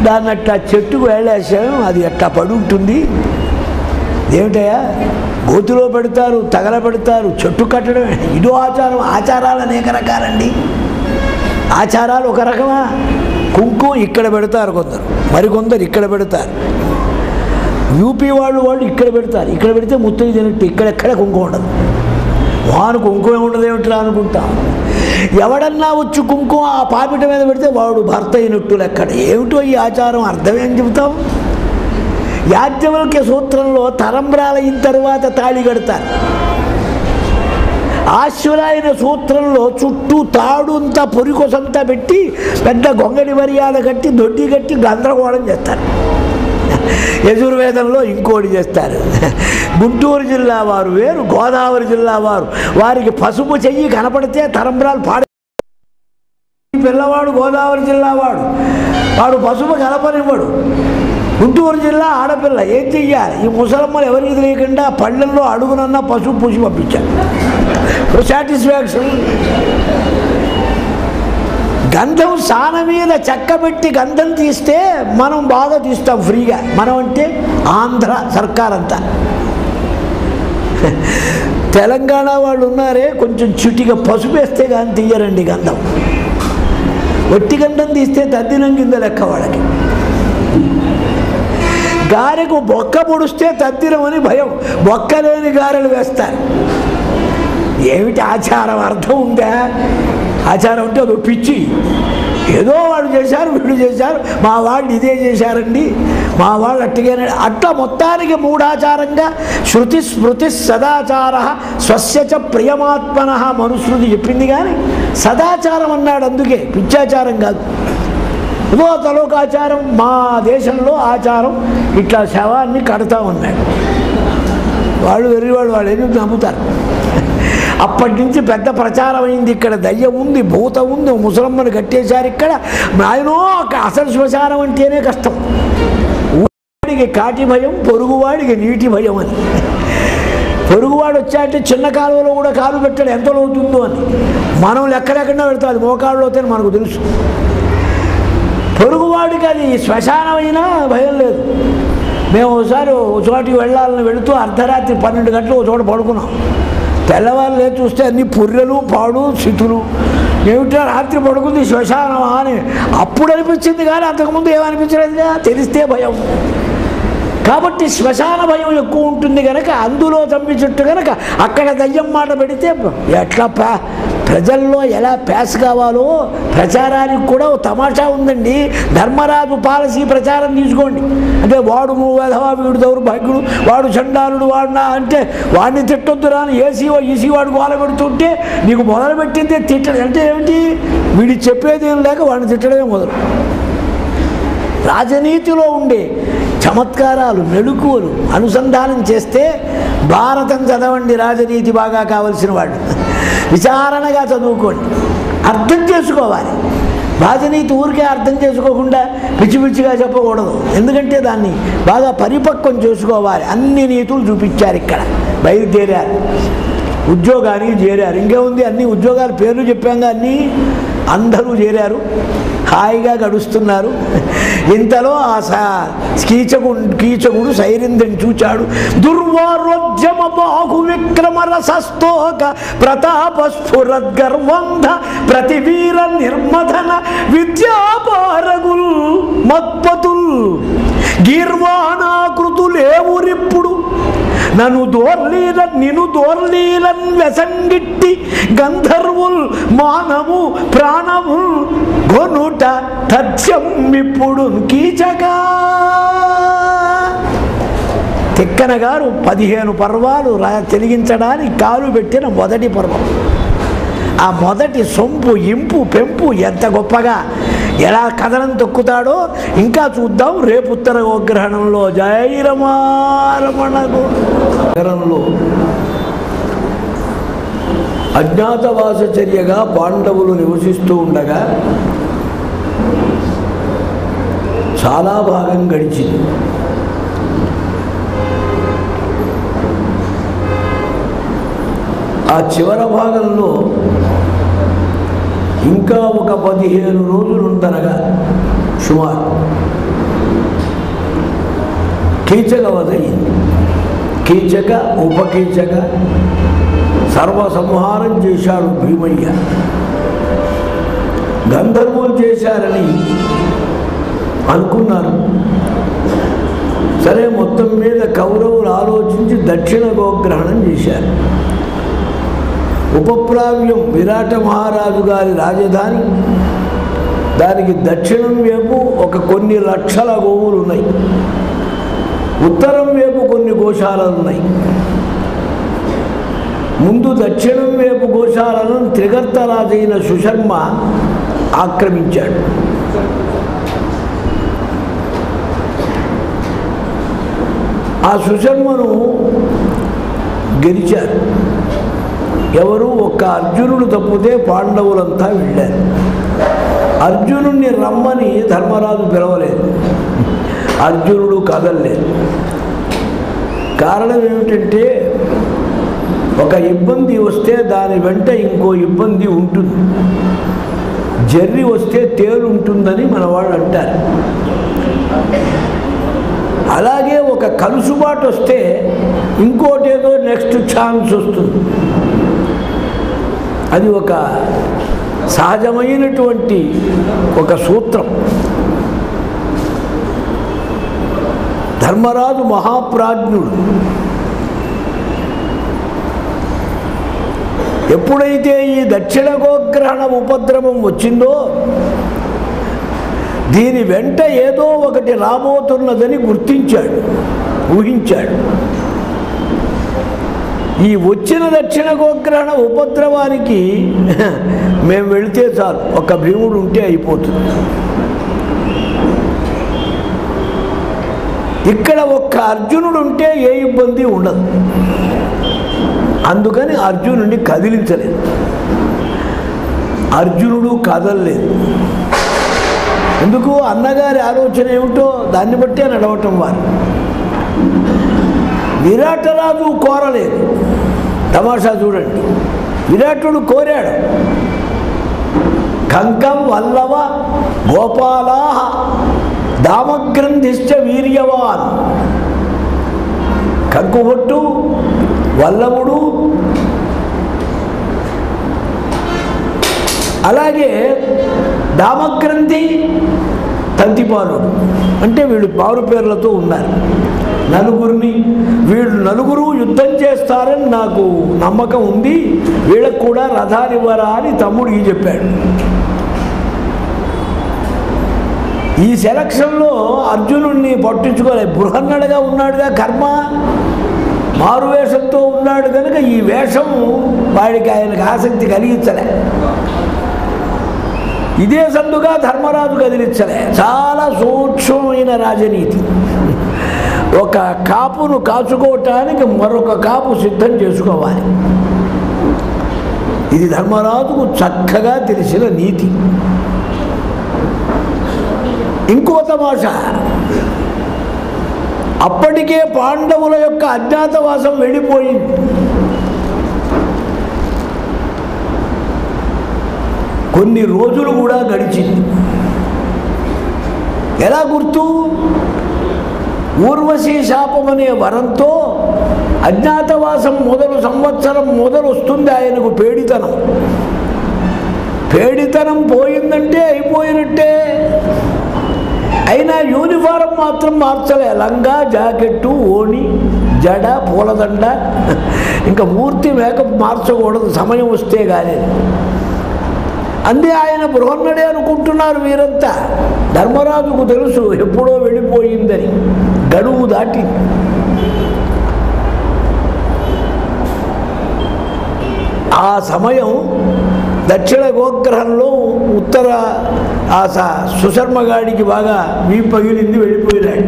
దాన్ని అట్లా చెట్టుకు వెళ్ళేసాను, అది అట్లా పడుంటుంది. ఏమిటయా గోతులో పెడతారు, తగలబెడతారు, చెట్టు కట్టడమే. ఇదో ఆచారం. ఆచారాలు అనేక రకాలండి. ఆచారాలు ఒక రకమా? కుంకుమ ఇక్కడ పెడతారు కొందరు, మరికొందరు ఇక్కడ పెడతారు. యూపీ వాళ్ళు ఇక్కడ పెడతారు. ఇక్కడ పెడితే ముత్తయి తినట్టు, ఇక్కడెక్కడ కుంకుమ ఉండదు. వాను కుంకుమ ఉండదు ఏమిట్రా అనుకుంటాం. ఎవడన్నా వచ్చి కుంకుమ ఆ పాపిట మీద పెడితే వాడు భర్త అయినట్టు లెక్కడ. ఏమిటో ఈ ఆచారం, అర్థమేం చెబుతాం. యాజ్ఞవల్క్య సూత్రంలో తరంబ్రాలైన తర్వాత తాళి కడతారు. ఆశ్వరాయన సూత్రంలో చుట్టూ తాడుంతా పొరికొసంతా పెట్టి పెద్ద గొంగడి మర్యాద కట్టి దొడ్డి కట్టి గందరగోళం చేస్తారు. యజుర్వేదంలో ఇంకోటి చేస్తారు. గుంటూరు జిల్లా వారు వేరు, గోదావరి జిల్లా వారికి పసుపు చెయ్యి కనపడితే తరంబ్రాలు పాడే. పిల్లవాడు గోదావరి జిల్లా వాడు పసుపు కలపనివ్వడు. గుంటూరు జిల్లా ఆడపిల్ల ఏం చెయ్యాలి? ఈ ముసలమ్మలు ఎవరికి తెలియకుండా పళ్ళల్లో అడుగునన్నా పసుపు పూసి పంపించారు. సాటిస్ఫాక్షన్. గంధం సాన మీద చెక్కబెట్టి గంధం తీస్తే మనం బాగా తీస్తాం ఫ్రీగా. మనం అంటే ఆంధ్ర సర్కార్ అంతా. తెలంగాణ వాళ్ళు ఉన్నారే, కొంచెం చిటిగా పసుపు వేస్తే కానీ తీయరండి గంధం. ఒట్టి గంధం తీస్తే తద్దినం కింద లెక్క వాళ్ళకి. గారెకు బొక్క పొడిస్తే తద్దినం అని భయం, బొక్క లేని గారెలు వేస్తారు. ఏమిటి ఆచారం? అర్థం ఉందా? ఆచారం అంటే అదో పిచ్చి. ఏదో వాళ్ళు చేశారు, వీళ్ళు చేశారు, మా వాళ్ళు ఇదే చేశారండి, మా వాళ్ళు అట్టుగానే. అట్లా మొత్తానికి మూఢాచారంగా శృతి స్మృతి సదాచార స్వస్య చ ప్రియమాత్మన మనుస్మృతి చెప్పింది. కానీ సదాచారం అన్నాడు, అందుకే పిచ్చాచారం కాదు. ఏదో తలోకాచారం. మా దేశంలో ఆచారం ఇట్లా శవాన్ని కడతా ఉన్నాడు. వాళ్ళు వాళ్ళు ఏమి నమ్ముతారు. అప్పటి నుంచి పెద్ద ప్రచారం అయింది. ఇక్కడ దయ్యం ఉంది, భూతం ఉంది, ముసలమ్మను కట్టేశారు. ఇక్కడ నాయనో అసలు శ్మశానం అంటేనే కష్టం. ఊడికి కాటి భయం, పొరుగువాడికి నీటి భయం అని. పొరుగువాడు వచ్చాయంటే చిన్న కాలువలో కూడా కాలు పెట్టాడు, ఎంత లోతుందో అని. మనం లెక్క లేకుండా పెడతాం, అది మోకాళ్ళు అవుతాయని మనకు తెలుసు. పొరుగువాడికి అది శ్మశానం అయినా భయం లేదు. మేము ఒకసారి ఒక చోటికి వెళ్తూ అర్ధరాత్రి 12 గంటలు ఒక చోట పడుకున్నాం. తెల్లవారు లేచి చూస్తే అన్ని పుర్రెలు, పాడు, సితులు. ఏమిటో రాత్రి పడుకుంది శ్మశానమా అని అప్పుడు అనిపించింది, కానీ అంతకుముందు ఏమనిపించలేదుగా. తెలిస్తే భయం. కాబట్టి శ్మశాన భయం ఎక్కువ ఉంటుంది కనుక, అందులో తమ్మి చుట్టూ కనుక అక్కడ దయ్యం మాట పెడితే ఎట్లా ప్రజల్లో ఎలా ప్యాస్ కావాలో ప్రచారానికి కూడా ఓ తమాషా ఉందండి. ధర్మరాజు పాలసీ ప్రచారం తీసుకోండి. అంటే వాడు వేధవా, వీడు దౌర్భాగ్యుడు, వాడు చండాలుడు, వాడినా అంటే వాడిని తిట్టొద్దు రాని ఈసీ వాడు గోల పెడుతుంటే నీకు మొదలుపెట్టిందే తిట్టడం. అంటే ఏమిటి? వీడి చెప్పేది ఏం లేక వాడిని తిట్టడమే మొదలు. రాజనీతిలో ఉండే చమత్కారాలు, మెళుకువలు అనుసంధానం చేస్తే భారతం చదవండి. రాజనీతి బాగా కావలసిన వాళ్ళు విచారణగా చదువుకోండి, అర్థం చేసుకోవాలి. రాజనీతి ఊరికే అర్థం చేసుకోకుండా పిచ్చి పిచ్చిగా చెప్పకూడదు. ఎందుకంటే దాన్ని బాగా పరిపక్వం చేసుకోవాలి. అన్ని నీతులు చూపించారు. ఇక్కడ బయలుదేరారు, ఉద్యోగానికి చేరారు. ఇంకేముంది, అన్ని ఉద్యోగాల పేర్లు చెప్పాక అన్నీ అందరూ చేరారు, హాయిగా గడుస్తున్నారు. ఇంతలో ఆ కీచకుడు సైరింద్రుని చూచాడు. దుర్వారోజ్యమ బాహు విక్రమ రసస్తోక ప్రతాప స్ఫురద్గర్వంధ ప్రతివీర నిర్మధన విద్యాపారగుల్ మత్పతుల్ గీర్వాణాకృతులేవురిప్పుడు నిన్ను దోర్లీలన్ వెసంగిట్టి గంధర్వుల్ మానము ప్రాణముల్ గొనుట తథ్యం ఇప్పుడు కీచగా. తిక్కన గారు 15 పర్వాలు తెలిగించడానికి కాలు పెట్టిన మొదటి పర్వం. ఆ మొదటి సొంపు ఇంపు పెంపు ఎంత గొప్పగా ఎలా కథనం తొక్కుతాడో ఇంకా చూద్దాం రేపు ఉత్తర గోగ్రహణంలో. జై రమారమణకు నగరంలో అజ్ఞాతవాసచర్యగా పాండవులు నివసిస్తూ ఉండగా చాలా భాగం గడిచింది. ఆ చివరి భాగంలో ఇంకా ఒక 15 రోజులుందనగా సుమారు కీచక వదయింది. కీచక ఉపకీచక సర్వసంహారం చేశాడు భీమయ్య. గంధర్వులు చేశారని అనుకున్నారు. సరే, మొత్తం మీద కౌరవులు ఆలోచించి దక్షిణ గోగ్రహణం చేశారు. ఉపప్లావ్యం విరాట మహారాజు గారి రాజధాని, దానికి దక్షిణం వైపు కొన్ని లక్షల గోవులు ఉన్నాయి, ఉత్తరం వైపు కొన్ని గోశాలలు ఉన్నాయి. ముందు దక్షిణం వైపు గోశాలను త్రిగర్తరాజైన సుశర్మ ఆక్రమించాడు. ఆ సుశర్మను గెలిచారు. ఎవరు? ఒక్క అర్జునుడు తప్పితే పాండవులంతా వెళ్ళారు. అర్జునుడిని రమ్మని ధర్మరాజు పిలవలేదు. అర్జునుడు కదలలేదు. కారణం ఏమిటంటే, ఒక ఇబ్బంది వస్తే దాని వెంట ఇంకో ఇబ్బంది ఉంటుంది. జర్రి వస్తే తేలు ఉంటుందని మన వాళ్ళు అంటారు. అలాగే ఒక కలుసుబాటు వస్తే ఇంకోటేదో నెక్స్ట్ ఛాన్స్ వస్తుంది. అది ఒక సహజమైనటువంటి ఒక సూత్రం. ధర్మరాజు మహాప్రాజ్ఞుడు. ఎప్పుడైతే ఈ దక్షిణ గోగ్రహణ ఉపద్రవం వచ్చిందో, దీని వెంట ఏదో ఒకటి రాబోతున్నదని గుర్తించాడు, ఊహించాడు. ఈ వచ్చిన దక్షిణ గోగ్రహణ ఉపద్రవానికి మేము వెళితే చాలు, ఒక భీముడు ఉంటే అయిపోతుంది. ఇక్కడ ఒక్క అర్జునుడు ఉంటే ఏ ఇబ్బంది ఉండదు. అందుకని అర్జునుడిని కదిలించలేదు. అర్జునుడు కదలలేదు. ఎందుకు? అన్నగారి ఆలోచన ఏమిటో దాన్ని బట్టే నడవటం వారు. విరాటరాజు కోరలేదు. తమాషా చూడండి, విరాటుడు కోరాడు. కంకం వల్లవ గోపాలా దామగ్రంథిశ్చ వీర్యవాన్. కంకుబొట్టు, వల్లవుడు, అలాగే దామగ్రంథి, తంతిపాలుడు. అంటే వీళ్ళు పారు పేర్లతో ఉన్నారు. వీళ్ళు నలుగురు యుద్ధం చేస్తారని నాకు నమ్మకం ఉంది, వీళ్ళకు కూడా రథాలివ్వరా అని తమ్ముడికి చెప్పాడు. ఈ సెలక్షన్లో అర్జునుడిని పట్టించుకోలే. బృహన్నడగా ఉన్నాడుగా, కర్మ మారువేషంతో ఉన్నాడు కనుక ఈ వేషం వాడికి ఆయనకు ఆసక్తి కలిగించలే. ఇదే సందుగా ధర్మరాజు కదిలించలే. చాలా సూక్ష్మమైన రాజనీతి. ఒక కాపును కాచుకోవటానికి మరొక కాపు సిద్ధం చేసుకోవాలి. ఇది ధర్మరాజుకు చక్కగా తెలిసిన నీతి. ఇంకో తమాషా, అప్పటికే పాండవుల యొక్క అజ్ఞాతవాసం వెళ్ళిపోయింది. కొన్ని రోజులు కూడా గడిచింది. ఎలా గుర్తు? ఊర్వశీ శాపం అనే వరంతో అజ్ఞాతవాసం మొదలు సంవత్సరం మొదలు వస్తుంది ఆయనకు పేడితనం. పేడితనం పోయిందంటే అయిపోయినట్టే. అయినా యూనిఫారం మాత్రం మార్చలే. లంగా, జాకెట్టు, ఓణి, జడ, పూలదండ. ఇంకా మూర్తి మేకప్ మార్చకూడదు సమయం వస్తే కానీ. అందే ఆయన బృహన్నడే అనుకుంటున్నారు వీరంతా. ధర్మరాజుకు తెలుసు ఎప్పుడో వెళ్ళిపోయిందని, గడువు దాటి. ఆ సమయం దక్షిణ గోగ్రహంలో ఉత్తర సుశర్మగాడికి బాగా పగిలింది, వెళ్ళిపోయినాడు.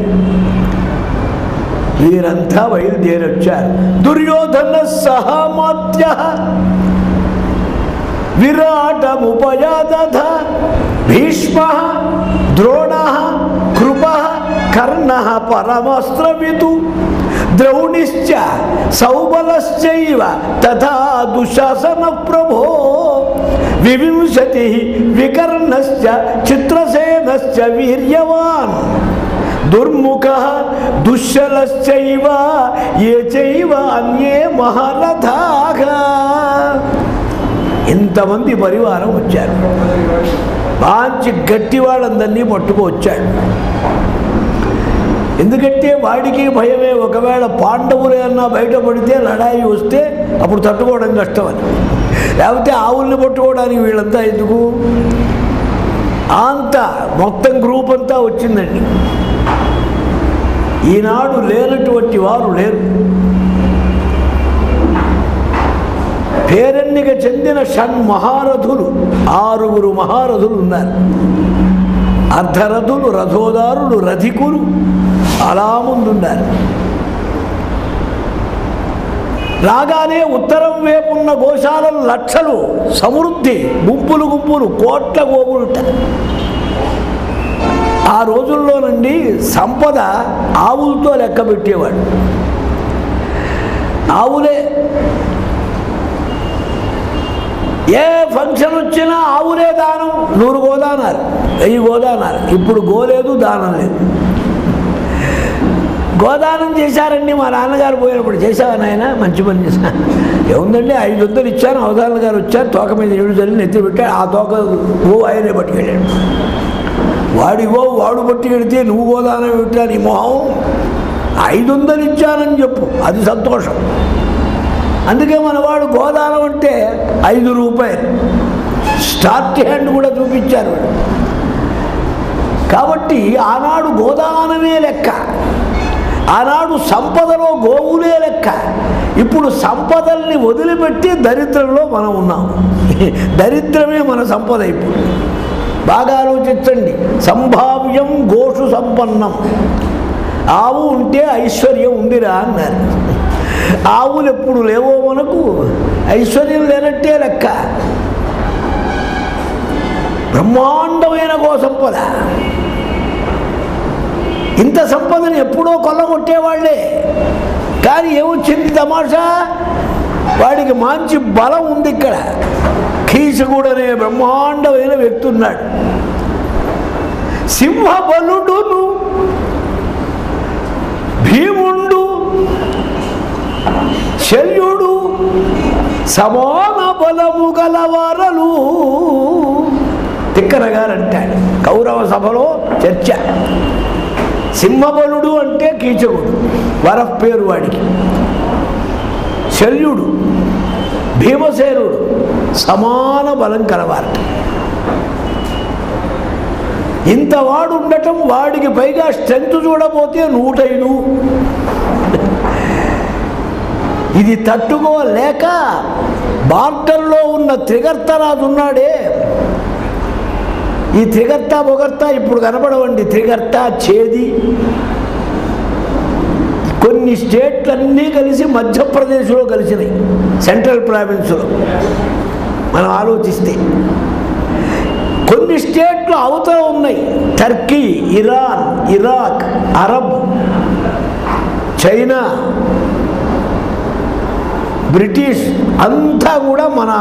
వీరంతా బయలుదేరొచ్చారు. దుర్యోధన సహమాత్య విరాటముపయాదథ భీష్మ ద్రోణ కృప కర్ణ పరమస్త్రవితు ద్రౌణిశ్చ సౌబలశ్చైవ తథా దుశ్శాసన ప్రభో వివింశతి వికర్ణశ్చ చిత్రసేనశ్చ వీర్యవాన్ దుర్ముఖ దుశ్శలశ్చైవ ఏ చైవ అన్యే మహారథాః. ఇంతమంది పరివారం వచ్చారు. మంచి గట్టి వాళ్ళందరినీ పట్టుకొచ్చాడు. ఎందుకంటే వాడికి భయమే, ఒకవేళ పాండవులు ఏమన్నా బయటపడితే లడాయి వస్తే అప్పుడు తట్టుకోవడం కష్టమని. లేకపోతే ఆవుల్ని పట్టుకోవడానికి వీళ్ళంతా ఎందుకు? అంతా మొత్తం గ్రూప్ అంతా వచ్చిందండి. ఈనాడు లేనటువంటి వారు లేరు. పేరెన్నిక చెందిన షణ్మహారథులు, 6 మహారథులు ఉన్నారు. అర్ధరథులు, రథోదారులు, రథికులు అలా ముందున్నారు. రాగానే ఉత్తరం వైపున్న గోశాలలు లక్షలు, సమృద్ధి, గుంపులు గుంపులు, కోట్ల గోవులుట. ఆ రోజుల్లోనండి సంపద ఆవులతో లెక్క పెట్టేవాడు. ఆవులే ఏ ఫంక్షన్ వచ్చినా ఆవులే దానం. 100 గోదానాలు, 1000 గోదానాలు. ఇప్పుడు గోలేదు, దానం లేదు. గోదానం చేశారండి మా నాన్నగారు పోయినప్పుడు. చేశావా నాయన? మంచి పని చేశాను. ఏముందండి, 500 ఇచ్చాను. అవధానుల గారు వచ్చారు, తోక మీద 7 జల్లి నెత్తి పెట్టాడు. ఆ తోక ఆయనే పట్టుకెళ్ళాడు. వాడు పట్టుకెడితే నువ్వు గోదానం పెట్టా నీ మొహం. 500 ఇచ్చానని చెప్పు, అది సంతోషం. అందుకే మనవాడు గోదానం అంటే 5 రూపాయలు. స్టార్ట్ హ్యాండ్ కూడా చూపించారు. కాబట్టి ఆనాడు గోదానమే లెక్క. ఆనాడు సంపదలో గోవులే లెక్క. ఇప్పుడు సంపదల్ని వదిలిపెట్టి దరిద్రంలో మనం ఉన్నాం. దరిద్రమే మన సంపద. ఇప్పుడు బాగా ఆలోచించండి. సంభావ్యం గోషు సంపన్నం. ఆవు ఉంటే ఐశ్వర్యం ఉందిరా అన్నారు. ఆవులు ఎప్పుడు లేవో మనకు ఐశ్వర్యం లేనట్టే లెక్క. బ్రహ్మాండమైన గోసంపద. ఇంత సంపదని ఎప్పుడో కొల్లగొట్టేవాళ్లే. కానీ ఏమొచ్చింది తమాషా? వాడికి మంచి బలం ఉంది. ఇక్కడ కీచకుడనే బ్రహ్మాండమైన వ్యక్తి ఉన్నాడు. సింహబలుడును భీముండు శల్యుడు సమాన బలము గలవారలు. తిక్కన గారు అంటాడు కౌరవ సభలో చర్చ. సింహబలుడు అంటే కీచకుడు, వరఫ్ పేరు వాడికి. శల్యుడు, భీమసేనుడు సమాన బలం కలవారు. ఇంతవాడు ఉండటం, వాడికి పైగా స్ట్రెంత్ చూడబోతే 105. ఇది తట్టుకోలేక బార్డర్లో ఉన్న త్రిగర్తరాజు ఉన్నాడే. ఈ త్రిగర్త బొగర్త ఇప్పుడు కనపడవండి. త్రిగర్త, చేది, కొన్ని స్టేట్లన్నీ కలిసి మధ్యప్రదేశ్లో కలిసినాయి, సెంట్రల్ ప్రావిన్స్లో. మనం ఆలోచిస్తే కొన్ని స్టేట్లు అవతల ఉన్నాయి. Turkey, Iran, Iraq, Arab, China, British అంతా కూడా మన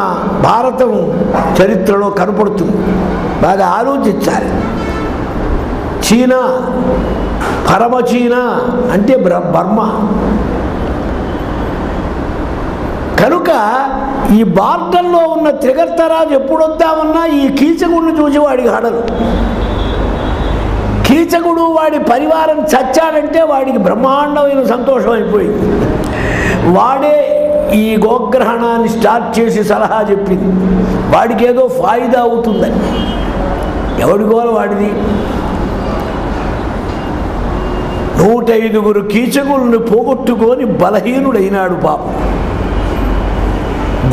భారతం చరిత్రలో కనపడుతుంది. బాగా ఆలోచించాలి. చీనా, పరమ చీనా అంటే బర్మా. కనుక ఈ బార్డర్లో ఉన్న త్రిగర్తరాజు ఎప్పుడొద్దామన్నా ఈ కీచకుడిని చూసి వాడికి హడలు. కీచకుడు వాడి పరివారం చచ్చాడంటే వాడికి బ్రహ్మాండమైన సంతోషం అయిపోయింది. వాడే ఈ గోగ్రహణాన్ని స్టార్ట్ చేసి సలహా చెప్పింది. వాడికి ఏదో ఫాయిదా అవుతుందని. ఎవడి గోల వాడిది. 105 కీచకులను పోగొట్టుకొని బలహీనుడైనాడు పాపం.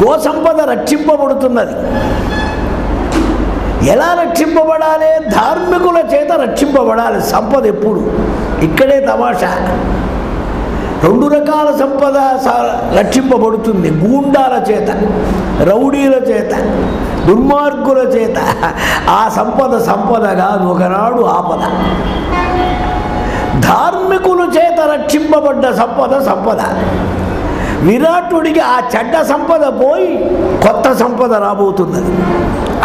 గోసంపద రక్షింపబడుతున్నది. ఎలా రక్షింపబడాలి? ధార్మికుల చేత రక్షింపబడాలి సంపద ఎప్పుడు. ఇక్కడే తమాషా. 2 రకాల సంపద రక్షింపబడుతుంది. గూండాల చేత, రౌడీల చేత, దుర్మార్గుల చేత. ఆ సంపద కాదు, ఒకనాడు ఆపద. ధార్మికుల చేత రక్షింపబడ్డ సంపద. విరాటుడికి ఆ చెడ్డ సంపద పోయి కొత్త సంపద రాబోతున్నది.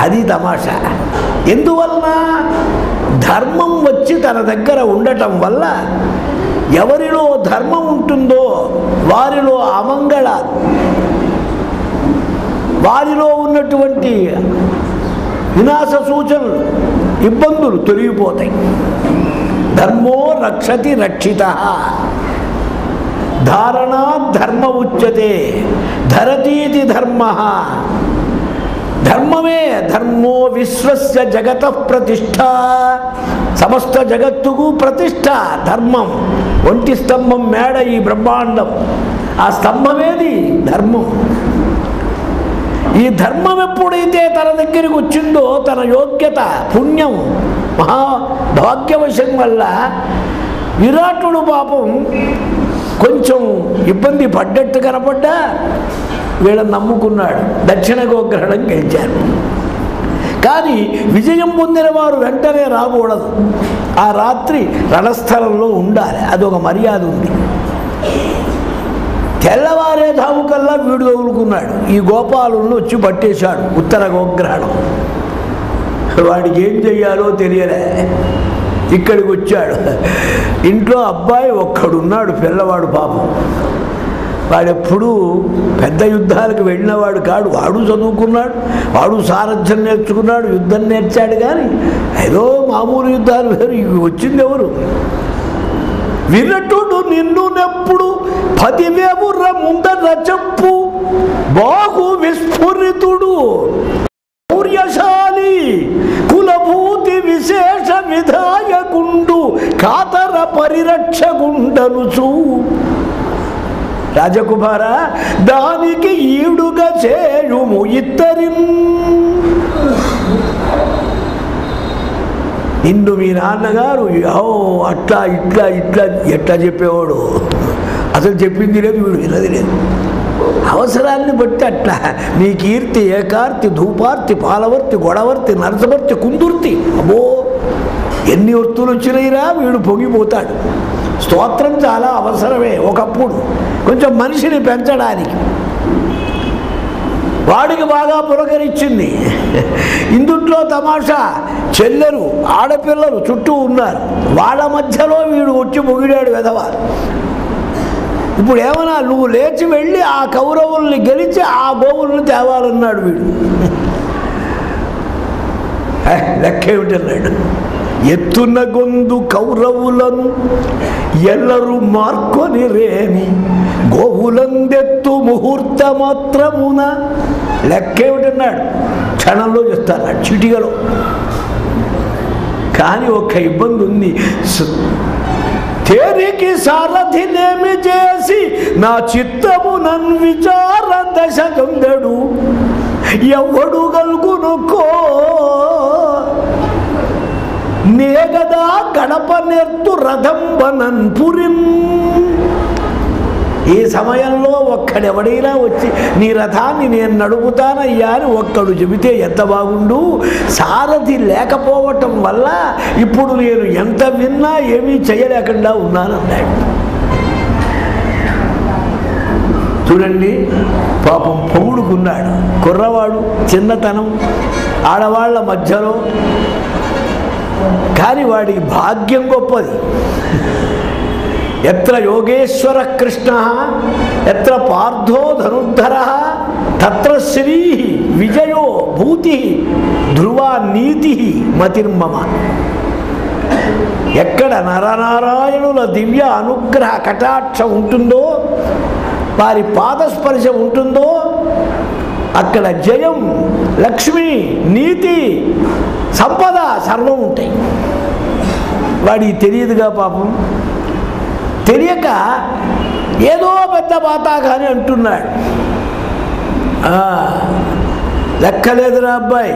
అది తమాషా. ఎందువలన? ధర్మం వచ్చి తన దగ్గర ఉండటం వల్ల ఎవరిలో ధర్మం ఉంటుందో వారిలో అమంగళాలు, వారిలో ఉన్నటువంటి వినాశ సూచనలు, ఇబ్బందులు తొలగిపోతాయి. ధర్మో రక్షతి రక్షితః. ధారణా ధర్మ ఉచ్యతే. ధరతీతి ధర్మ. ధర్మమే ధర్మో విశ్వస్య జగత ప్రతిష్ట. సమస్త జగత్తుకు ప్రతిష్ట ధర్మం. ఒంటి స్తంభం మేడ ఈ బ్రహ్మాండం. ఆ స్తంభమేది? ధర్మం. ఈ ధర్మం ఎప్పుడైతే తన దగ్గరికి వచ్చిందో తన యోగ్యత, పుణ్యం, మహాభాగ్యవశం వల్ల విరాటుడు పాపం కొంచెం ఇబ్బంది పడ్డట్టు కనపడ్డా వీళ్ళని నమ్ముకున్నాడు. దక్షిణ గోగ్రహణం గెలిచారు. కానీ విజయం పొందిన వారు వెంటనే రాకూడదు. ఆ రాత్రి రణస్థలంలో ఉండాలి. అదొక మర్యాద ఉంది. తెల్లవారే ధావుకల్లా వీడు తగులుకున్నాడు. ఈ గోపాలులను వచ్చి పట్టేశాడు. ఉత్తర గోగ్రహణం. వాడికి ఏం చెయ్యాలో తెలియలే. ఇక్కడికి వచ్చాడు. ఇంట్లో అబ్బాయి ఒక్కడున్నాడు, పిల్లవాడు పాపం. వాడెప్పుడు పెద్ద యుద్ధాలకు వెళ్ళినవాడు కాడు. వాడు చదువుకున్నాడు, వాడు సారథ్యం నేర్చుకున్నాడు, యుద్ధం నేర్చాడు. కానీ ఏదో మామూలు యుద్ధాలు వేరు. ఇవి వచ్చింది ఎవరు? విరటుడు నిన్నునెప్పుడు 10,000 ముందర చెప్పు. బాహు విస్ఫురితుడు, శౌర్యశాలి, కులభూతి విశేష విధాయకుండు, కాతర పరిరక్షగుండనుచు. రాజకుమార, దానికి ఈడుగా చేయుము ఇద్దరిన్. నిన్ను మీ నాన్నగారు అట్లా ఇట్లా ఇట్లా ఎట్లా చెప్పేవాడు. అసలు చెప్పింది లేదు, వీడు వినది లేదు. అవసరాన్ని బట్టి అట్లా. నీ కీర్తి ఏకార్తి, ధూపార్తి, పాలవర్తి, గొడవర్తి, నరసవర్తి, కుందుర్తి. అబ్బో, ఎన్ని ఒత్తులు వచ్చినాయిరా. వీడు పొంగిపోతాడు. స్తోత్రం చాలా అవసరమే ఒకప్పుడు, కొంచెం మనిషిని పెంచడానికి. వాడికి బాగా పులకరించింది. ఇందుట్లో తమాషా, చెల్లెలు ఆడపిల్లలు చుట్టూ ఉన్నారు. వాళ్ళ మధ్యలో వీడు వచ్చి పొగిడాడు వెధవారు. ఇప్పుడు ఏమన్నా, నువ్వు లేచి వెళ్ళి ఆ కౌరవుల్ని గెలిచి ఆ గోవుల్ని తేవాలన్నాడు వీడు. లెక్కేమిటన్నాడు. ఎత్తున గొందు కౌరవులను ఎల్లరు మార్కొని రేని, గోవులందెత్తు ముహూర్త మాత్రమున. లెక్కేమిటన్నాడు. క్షణంలో చేస్తాడు, చిటికలో. కానీ ఒక్క ఇబ్బంది ఉంది. తేరికి సారథినేమి చేసి నా చిత్తము నన్ను విచార దశ గందడు, ఎవడు గల్గునుకో నేగదా గడప నేర్తు రథంబనన్ పురిన్. ఈ సమయంలో ఒక్కడెవడైనా వచ్చి నీ రథాన్ని నేను నడుపుతానయ్యా అని ఒక్కడు చెబితే ఎంత బాగుండు. సారథి లేకపోవటం వల్ల ఇప్పుడు నేను ఎంత విన్నా ఏమీ చేయలేకుండా ఉన్నానన్నాడు. చూడండి, పాపం పొగుడుకున్నాడు. కుర్రవాడు, చిన్నతనం, ఆడవాళ్ల మధ్యలో కానీ వాడికి భాగ్యం గొప్పది. ఎత్ర యోగేశ్వర కృష్ణ ఎత్ర పార్థో ధనుర్ధర తత్ర శ్రీ విజయో భూతి ధ్రువా నీతి మతిర్మమ. ఎక్కడ నరనారాయణుల దివ్య అనుగ్రహ కటాక్షం ఉంటుందో, వారి పాదస్పర్శ ఉంటుందో, అక్కడ జయం, లక్ష్మి, నీతి, సంపద సర్వం ఉంటాయి. వాడికి తెలియదుగా పాపం. తెలియక ఏదో పెద్ద బాతాగాని అంటున్నాడు. లెక్కలేదురా అబ్బాయి,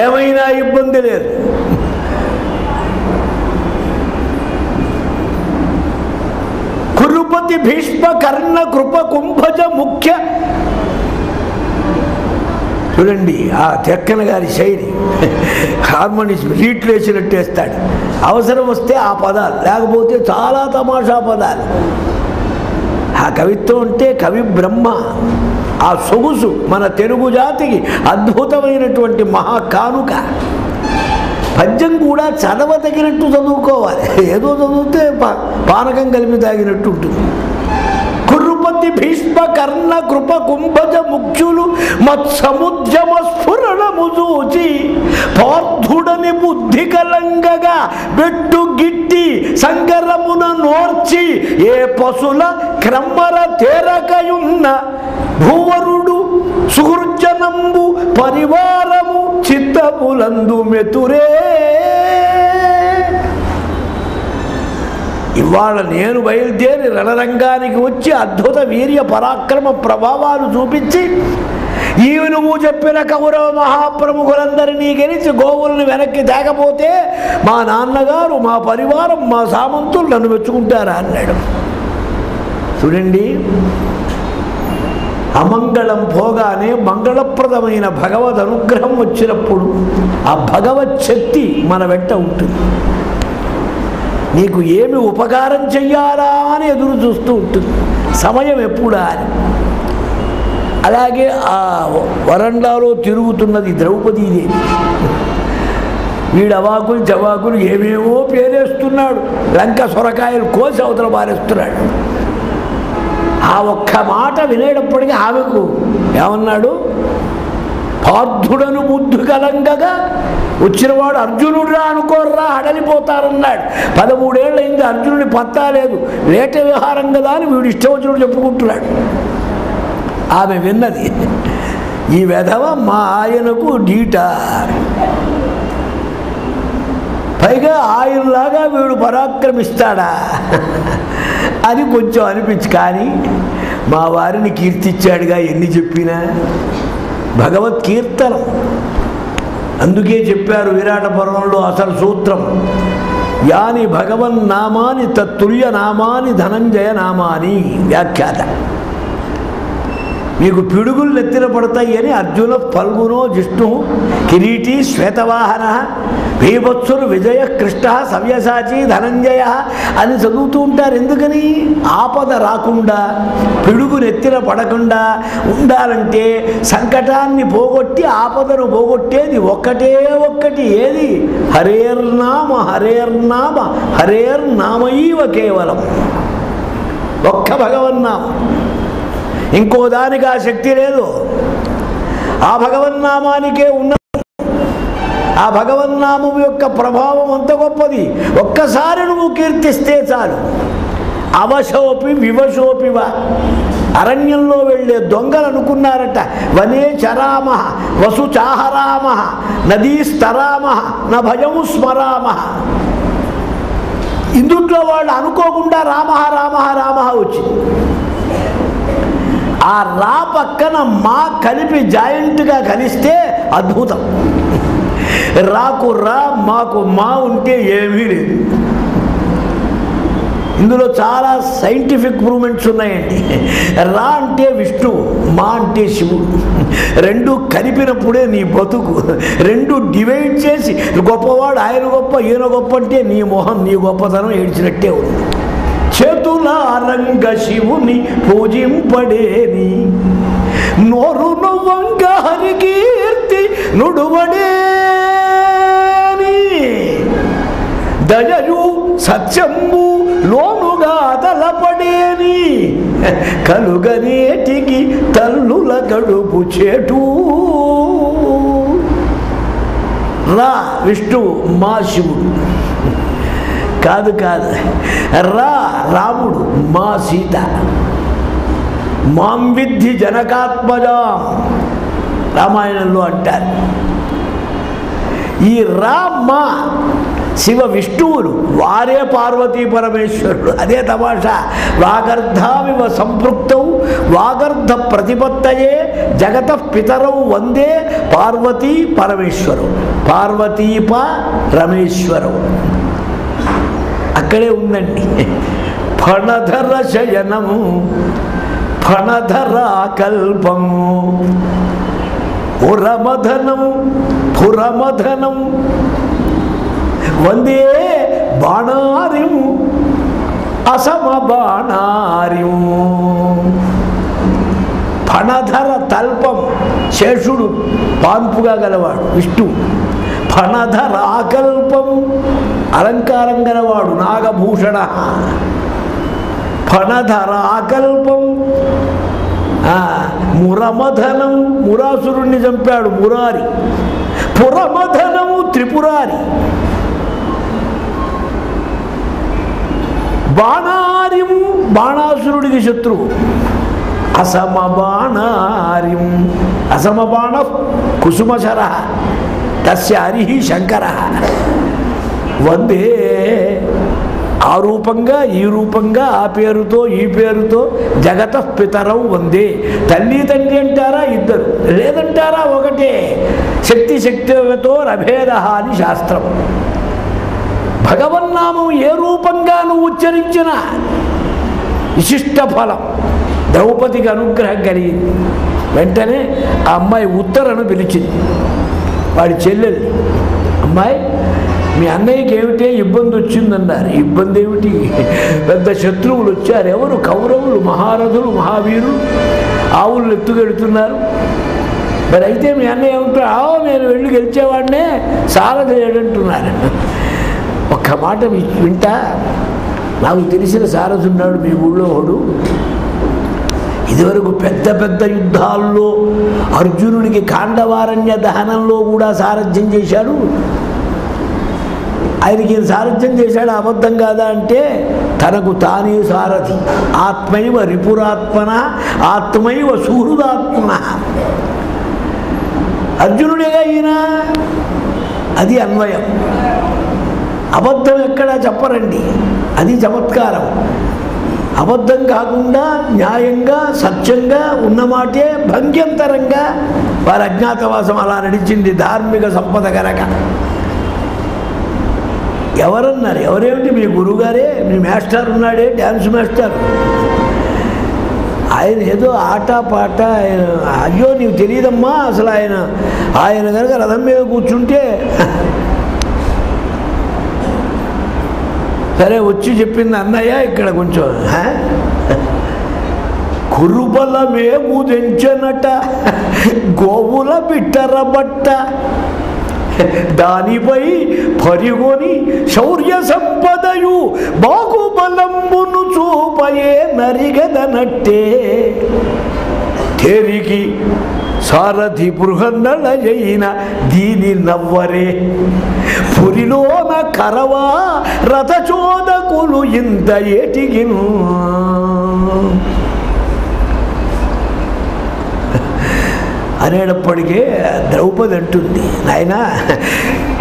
ఏమైనా ఇబ్బంది లేదు. కురుపతి భీష్మ కర్ణ కృప కుంభజ ముఖ్య. చూడండి ఆ తెక్కన గారి శైలి, హార్మోనిస్ రీట్లు వేసినట్టేస్తాడు. అవసరం వస్తే ఆ పదాలు, లేకపోతే చాలా తమాషా పదాలు. ఆ కవిత్వం అంటే కవి బ్రహ్మ. ఆ సొగుసు మన తెలుగు జాతికి అద్భుతమైనటువంటి మహాకానుక. పద్యం కూడా చదవదగినట్టు చదువుకోవాలి, ఏదో చదివితే పానకం కలిపి తాగినట్టు ఉంటుంది. కురుపతి భీష్మ కర్ణ కృప కుంభజ ముఖ్యులు మత్సముద్యమ స్ఫురణము చూచి పార్థుడని బుద్ధి కలంగగా బెట్టు గిట్టి సంగరమున నోర్చి ఏ పశుల క్రమ్మర తేరకయున్న భూవరుడు సుహృజనంబు పరివారము చిత్తములందు మెతురే. ఇవాళ నేను బయలుదేరి రణరంగానికి వచ్చి అద్భుత వీర్య పరాక్రమ ప్రభావాలు చూపించి ఈవి నువ్వు చెప్పిన కౌరవ మహాప్రముఖులందరినీ గెలిచి గోవులను వెనక్కి తేకపోతే మా నాన్నగారు, మా పరివారం, మా సామంతులు నన్ను మెచ్చుకుంటారా అన్నాడు. చూడండి, అమంగళం పోగానే మంగళప్రదమైన భగవద్ అనుగ్రహం వచ్చినప్పుడు ఆ భగవత్ శక్తి మన వెంట ఉంటుంది. నీకు ఏమి ఉపకారం చెయ్యాలా అని ఎదురు చూస్తూ ఉంటుంది, సమయం ఎప్పుడా అని. అలాగే ఆ వరండాలో తిరుగుతున్నది ద్రౌపదీదేవి. వీడు అవాకులు చవాకులు ఏమేమో పేరేస్తున్నాడు, లంక సొరకాయలు కోసి అవతల పారేస్తున్నాడు. ఆ ఒక్క మాట వినేటప్పటికీ ఆమెకు ఏమన్నాడు? పార్థుడను బుద్ధి కలంగగా వచ్చినవాడు అర్జునుడురా అనుకోర్రా, అడలిపోతారన్నాడు. 13 ఏళ్ళు అయింది, అర్జునుడి పత్తా లేదు. లేట వ్యవహారం కదా అని వీడు ఇష్టం వచ్చినట్టు చెప్పుకుంటున్నాడు. ఆమె విన్నది, ఈ వెధవ మా ఆయనకు డీట, పైగా ఆయనలాగా వీడు పరాక్రమిస్తాడా అని కొంచెం అనిపించి, కానీ మా వారిని కీర్తిచ్చాడుగా ఎన్ని చెప్పినా. భగవత్ కీర్తనం. అందుకే చెప్పారు విరాట పర్వంలో అసలు సూత్రం, యాని భగవన్ నామాని తత్తుల్య నామాని ధనంజయ నామాని. వ్యాఖ్యాత. మీకు పిడుగులు నెత్తిన పడతాయి అని అర్జున ఫల్గునో జిష్ణు కిరీటి శ్వేతవాహన భీభత్సురు విజయ కృష్ణ సవ్యసాచి ధనంజయ అని చదువుతూ ఉంటారు. ఎందుకని? ఆపద రాకుండా, పిడుగు నెత్తిన పడకుండా ఉండాలంటే సంకటాన్ని పోగొట్టి ఆపదను పోగొట్టేది ఒక్కటే ఒక్కటి. ఏది? హరేర్నామ హరేర్నామ హరేర్నామైవ కేవలం. ఒక్క భగవన్నామం, ఇంకో దానికి ఆ శక్తి లేదు. ఆ భగవన్నామానికే ఉన్న ఆ భగవన్నామం యొక్క ప్రభావం అంత గొప్పది. ఒక్కసారి నువ్వు కీర్తిస్తే చాలు. అవశోపి వివశోపివ. అరణ్యంలో వెళ్ళే దొంగలు అనుకున్నారట, వనే చరామ వసు చాహరామ నదీస్తరామ న భయం స్మరామ. ఇందుట్లో వాళ్ళు అనుకోకుండా రామ రామ రామ వచ్చింది. ఆ రా పక్కన మా కలిపి జాయింట్గా కలిస్తే అద్భుతం. రాకు రా, మాకు మా ఉంటే ఏమీ లేదు. ఇందులో చాలా సైంటిఫిక్ ప్రూవ్మెంట్స్ ఉన్నాయండి. రా అంటే విష్ణువు, మా అంటే శివుడు. రెండు కలిపినప్పుడే నీ బతుకు. రెండు డివైడ్ చేసి గొప్పవాడు ఆయన గొప్ప ఈయన గొప్ప అంటే నీ మొహం, నీ గొప్పతనం ఏడ్చినట్టే ఉంది. చేతులారంగ శివుని పూజింపడేని నోరు నవ్వంగ హరి కీర్తి నుడువడేని. దయయు సత్యంబు లోనుగా తలపడేని కలుగనేటికి తల్లుల గడుపు చేటు. రా విష్ణువు మా శివుడు కాదు కాదు, రా రాముడు మా సీత. మాం విద్ధి జనకాత్మజా రామాయణంలో అంటారు. ఈ రామ శివ విష్ణువులు వారే పార్వతీ పరమేశ్వరుడు. అదే తమాషా. వాగర్ధామివ సంపృక్తౌ వాగర్ధ ప్రతిపత్తయే జగత పితరౌ వందే పార్వతీ పరమేశ్వరు. పార్వతీప రమేశ్వరం అక్కడే ఉందండి. ఫణధర శయనము ఫణధరాకల్పము పురమధనం పురమధనం వందే బాణార్యం అసమ బాణార్యం. ఫణధర తల్పం శేషుడు పాన్పుగా గలవాడు విష్ణువు. ఫణధరాకల్పం అలంకారం గలవాడు నాగభూషణ. ఫణధరాకల్పం మురమధనం మురాసురుణ్ణి చంపాడు మురారి. పురమధనము త్రిపురారి. బాణార్యం బాణాసురుడికి శత్రువు. అసమ బాణార్యం అసమ బాణ కుసుమశర తస్య హరి శంకర. వందే ఆ రూపంగా ఈ రూపంగా ఆ పేరుతో ఈ పేరుతో జగత పితరౌ వందే. తల్లి తండ్రి అంటారా ఇద్దరు, లేదంటారా ఒకటే. శక్తి శక్తితో రభేద అని శాస్త్రం. భగవన్నామం ఏ రూపంగా నువ్వు ఉచ్చరించిన విశిష్ట ఫలం. ద్రౌపదికి అనుగ్రహం కలిగింది. వెంటనే ఆ అమ్మాయి ఉత్తరను పిలిచింది, వాడి చెల్లెలు. అమ్మాయి మీ అన్నయ్యకి ఏమిటే ఇబ్బంది వచ్చిందన్నారు. ఇబ్బంది ఏమిటి? పెద్ద శత్రువులు వచ్చారు. ఎవరు? కౌరవులు, మహారథులు, మహావీరులు ఆవులు ఎత్తుకెడుతున్నారు. మరి అయితే మీ అన్నయ్య ఏమంటారు? నేను వెళ్ళి గెలిచేవాడినే, సారథి ఏడంటున్నారు. ఒక్క మాట వింటా, నాకు తెలిసిన సారథి ఉన్నాడు మీ ఊళ్ళో వాడు. ఇదివరకు పెద్ద పెద్ద యుద్ధాల్లో అర్జునుడికి కాండవారణ్య దహనంలో కూడా సారథ్యం చేశాడు. ఆయనకి సారథ్యం చేశాడు, అబద్ధం కాదా అంటే తనకు తానే సారథి. ఆత్మైవ రిపురాత్మన ఆత్మైవ సుహృదాత్మన. అర్జునుడేగా ఈయన. అది అన్వయం. అబద్ధం ఎక్కడా చెప్పరండి, అది చమత్కారం. అబద్ధం కాకుండా న్యాయంగా సత్యంగా ఉన్నమాటే భంగ్యంతరంగా వారి అజ్ఞాతవాసం అలా నడిచింది ధార్మిక సంపద కనుక. ఎవరన్నారు? ఎవరేమిటి? మీ గురువుగారే, మీ మాస్టర్ ఉన్నాడే, డ్యాన్స్ మాస్టర్. ఆయన ఏదో ఆట పాట. అయ్యో నీకు తెలియదమ్మా అసలు. ఆయన కనుక రథం మీద కూర్చుంటే సరే వచ్చి చెప్పింది అన్నయ్య ఇక్కడ కొంచెం కురుబలమే కుదించనట గోవుల బిట్టరబట్ట దానిపై పరిగొని శౌర్య సంపదయు బాహుబలంబును చూపయే నరిగదనట్టే తెరికి సారథి బృహన్నళయైన దీని నవ్వరే పురిలోన కరవా రథచోదకులు ఇంత ఏటిగిను. అనేటప్పటికే ద్రౌపది అంటుంది, నాయనా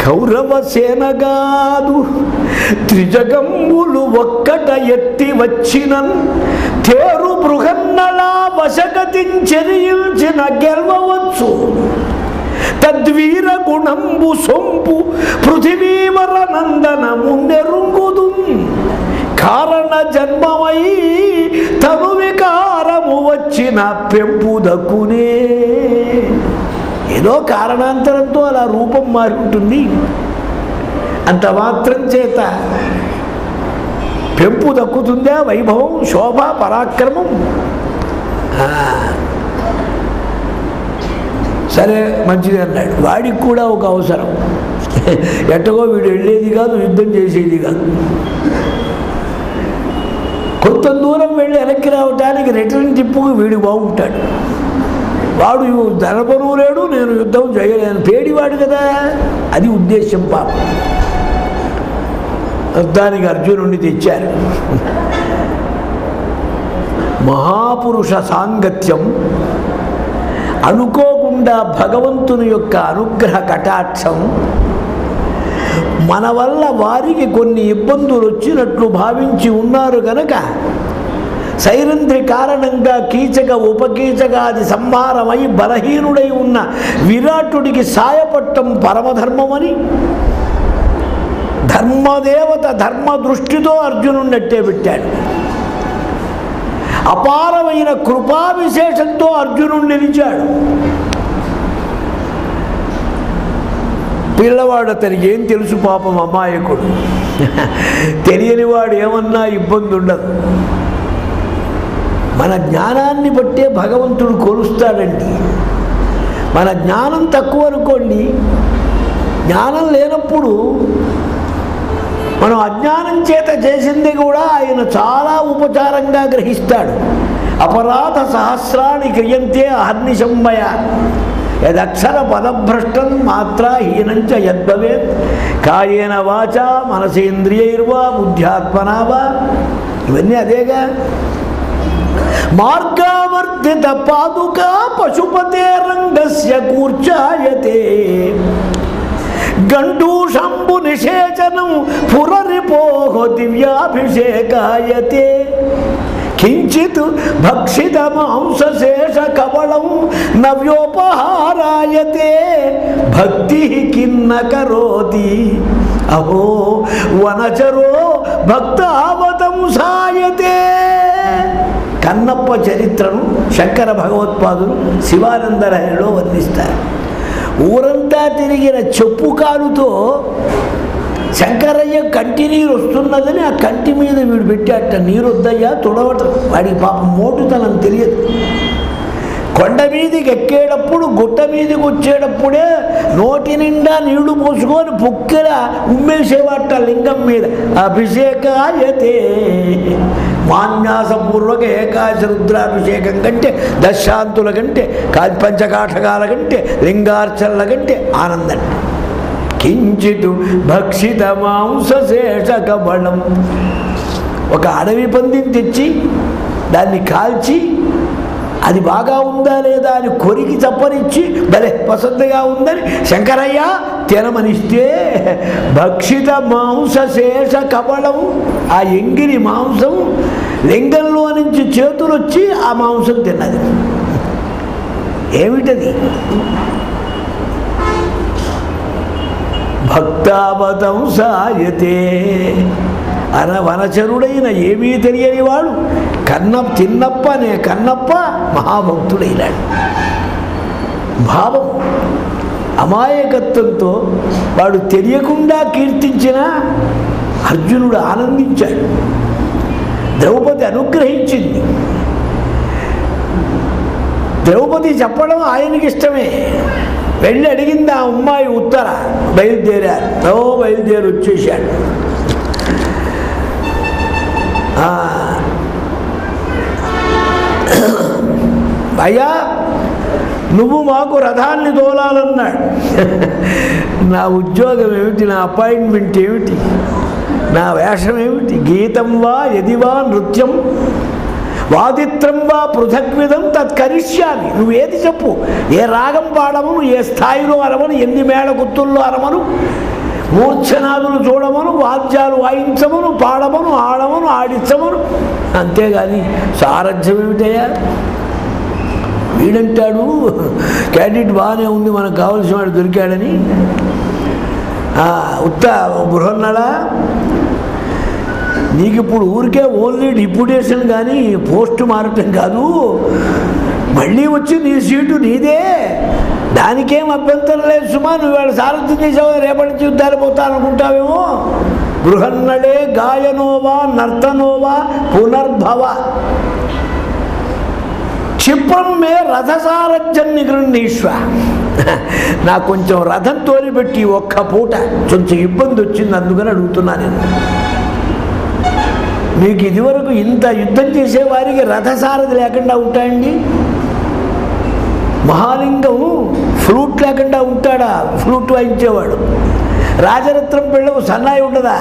కౌరవ సేనగాదు త్రిజగంబులు ఒక్కట ఎత్తి వచ్చినన్ తేరు బృహన్నళా వశగతించెరియించిన గెలవచ్చు తద్వీర గుణంబు సొంపు పృథివీవర నందనము నెరుంగుదు కారణ జన్మమై తను వికారము వచ్చిన పెంపు దక్కునే. ఏదో కారణాంతరంతో అలా రూపం మారి ఉంటుంది. అంత మాత్రం చేత పెంపు దక్కుతుందా? వైభవం, శోభ, పరాక్రమం. సరే మంచిది అన్నాడు. వాడికి కూడా ఒక అవసరం. ఎట్టగో వీడు వెళ్ళేది కాదు, యుద్ధం చేసేది కాదు. కొంత దూరం వెళ్ళి వెనక్కి రావటానికి రిటర్న్ టిప్పుకు వీడు బాగుంటాడు. వాడు ధనపను లేడు, నేను యుద్ధం చేయలేను, పేడివాడు కదా, అది ఉద్దేశం. పాపం యుద్ధానికి అర్జునుడిని తెచ్చారు. మహాపురుష సాంగత్యం, అనుకోకుండా భగవంతుని యొక్క అనుగ్రహ కటాక్షం మన వల్ల వారికి కొన్ని ఇబ్బందులు వచ్చినట్లు భావించి ఉన్నారు కనుక సైరంధ్రి కారణంగా కీచక ఉపకీచకాది సంహారమై బలహీనుడై ఉన్న విరాటుడికి సాయపట్టం పరమధర్మమని ధర్మదేవత ధర్మ దృష్టితో అర్జునుడిని అట్టే పెట్టాడు. అపారమైన కృపా విశేషంతో అర్జునుడు నిలిచాడు. పిల్లవాడు అతనికి ఏం తెలుసు, పాపం అమాయకుడు, తెలియని వాడు ఏమన్నా ఇబ్బంది ఉండదు. మన జ్ఞానాన్ని బట్టే భగవంతుడు కొలుస్తాడండి. మన జ్ఞానం తక్కువ అనుకోండి, జ్ఞానం లేనప్పుడు మనం అజ్ఞానం చేత చేసింది కూడా ఆయన చాలా ఉపచారంగా గ్రహిస్తాడు. అపరాధ సహస్రాన్ని క్రియంతే అహర్నిశంమయ యదక్షర పదభ్రష్టం మాత్రా హీనంచ యద్భవేత్ కాయేన వాచ మనసేంద్రియైర్వా బుద్ధ్యాత్మనా వా. ఇవన్నీ అదేగా. మార్గావర్తిత పాదుకా పశుపతే రంగస్య కూర్చాయతే గండూషంబు నిషేచనం పురరిపోహ దివ్యాభిషేకాయతే కించిత్ భక్షిత మాంసశేష కవళం నవ్యోపహారాయతే భక్తి కిన్న కరోతి అహో వనచరో భక్తావతంసాయతే. కన్నప్ప చరిత్రను శంకర భగవత్పాదులు శివానందలహరిలో వర్ణిస్తారు. ఊరంతా తిరిగిన చెప్పు కాలుతో శంకరయ్య కంటి నీరు వస్తున్నదని ఆ కంటి మీద వీడు పెట్టాట. నీరు వద్దయ్యా తుడవటం. వాడికి పాపం మోటుతనం తెలియదు. కొండ మీదికి ఎక్కేటప్పుడు గుట్ట మీదకి వచ్చేటప్పుడే నోటి నిండా నీళ్లు పోసుకొని పుక్కెల ఉమ్మేసేవాట లింగం మీద. అభిషేకాయతే మాన్యాసపూర్వక ఏకాశ రుద్రాభిషేకం కంటే, దశాంతుల కంటే, పంచకాఠకాల కంటే, లింగార్చనల కంటే ఆనందం. కించిత్ భక్షిత మాంసశేష కబళం. ఒక అడవి పందిని తెచ్చి దాన్ని కాల్చి అది బాగా ఉందా లేదా అని కొరికి చప్పనిచ్చి భలే పసందుగా ఉందని శంకరయ్య తినమనిస్తే భక్షిత మాంసశేష కబళం, ఆ ఎంగిరి మాంసం లింగంలో నుంచి చేతులు వచ్చి ఆ మాంసం తిన్నది. ఏమిటది? భక్తావతంసాయతే. వనచరుడైన ఏమీ తెలియని వాడు తిన్నప్ప అనే కన్నప్ప మహాభక్తుడైనాడు. భావం అమాయకత్వంతో వాడు తెలియకుండా కీర్తించిన అర్జునుడు ఆనందించాడు. ద్రౌపది అనుగ్రహించింది. ద్రౌపది చెప్పడం ఆయనకి ఇష్టమే. వెళ్ళి అడిగింది ఆ అమ్మాయి ఉత్తర. బయలుదేరారు. బయలుదేరి వచ్చేసాడు. అయ్యా నువ్వు మాకు రథాన్ని తోలాలన్నాడు. నా ఉద్యోగం ఏమిటి, నా అపాయింట్మెంట్ ఏమిటి, నా వేషం ఏమిటి? గీతం వా యదివా నృత్యం వాదిత్రం వా పృథగ్విధం తత్కరిష్యామి. నువ్వేది చెప్పు, ఏ రాగం పాడమను, ఏ స్థాయిలో అరమను, ఎన్ని మేళ గుత్తుల్లో అరమను, మూర్ఛనాదులు చూడమను, వాద్యాలు వాయించమను, పాడమను, ఆడమను, ఆడించమను. అంతేగాని సారథ్యం ఏమిటయ్యా? వీడంటాడు క్యాండిడేట్ బాగానే ఉంది, మనకు కావాల్సిన వాడు దొరికాడని. బృహన్నడా, నీకు ఇప్పుడు ఊరికే ఓన్లీ డిప్యూటేషన్ కానీ పోస్టు మారటం కాదు, మళ్ళీ వచ్చి నీ సీటు నీదే, దానికేం అభ్యంతరం లేదు సుమా. నువ్వు వాడు సారథ్యం చేసావు, రేపటి నుంచి యుద్ధాలు పోతానుకుంటావేమో. బృహన్నడే గాయనోవా నర్తనోవా పునర్భవ క్షిప్రం మే రథసారథ్యం నిగృహీష్వ. నాకు కొంచెం రథం తోలిపెట్టి ఒక్క పూట కొంచెం ఇబ్బంది వచ్చింది, అందుకని అడుగుతున్నా నేను. మీకు ఇదివరకు ఇంత యుద్ధం చేసేవారికి రథసారథి లేకుండా ఉంటాయండి? మహాలింగం ఫ్లూట్ లేకుండా ఉంటాడా? ఫ్లూట్ వాయించేవాడు. రాజరత్నం పిల్లవు సన్నాయి ఉండదా?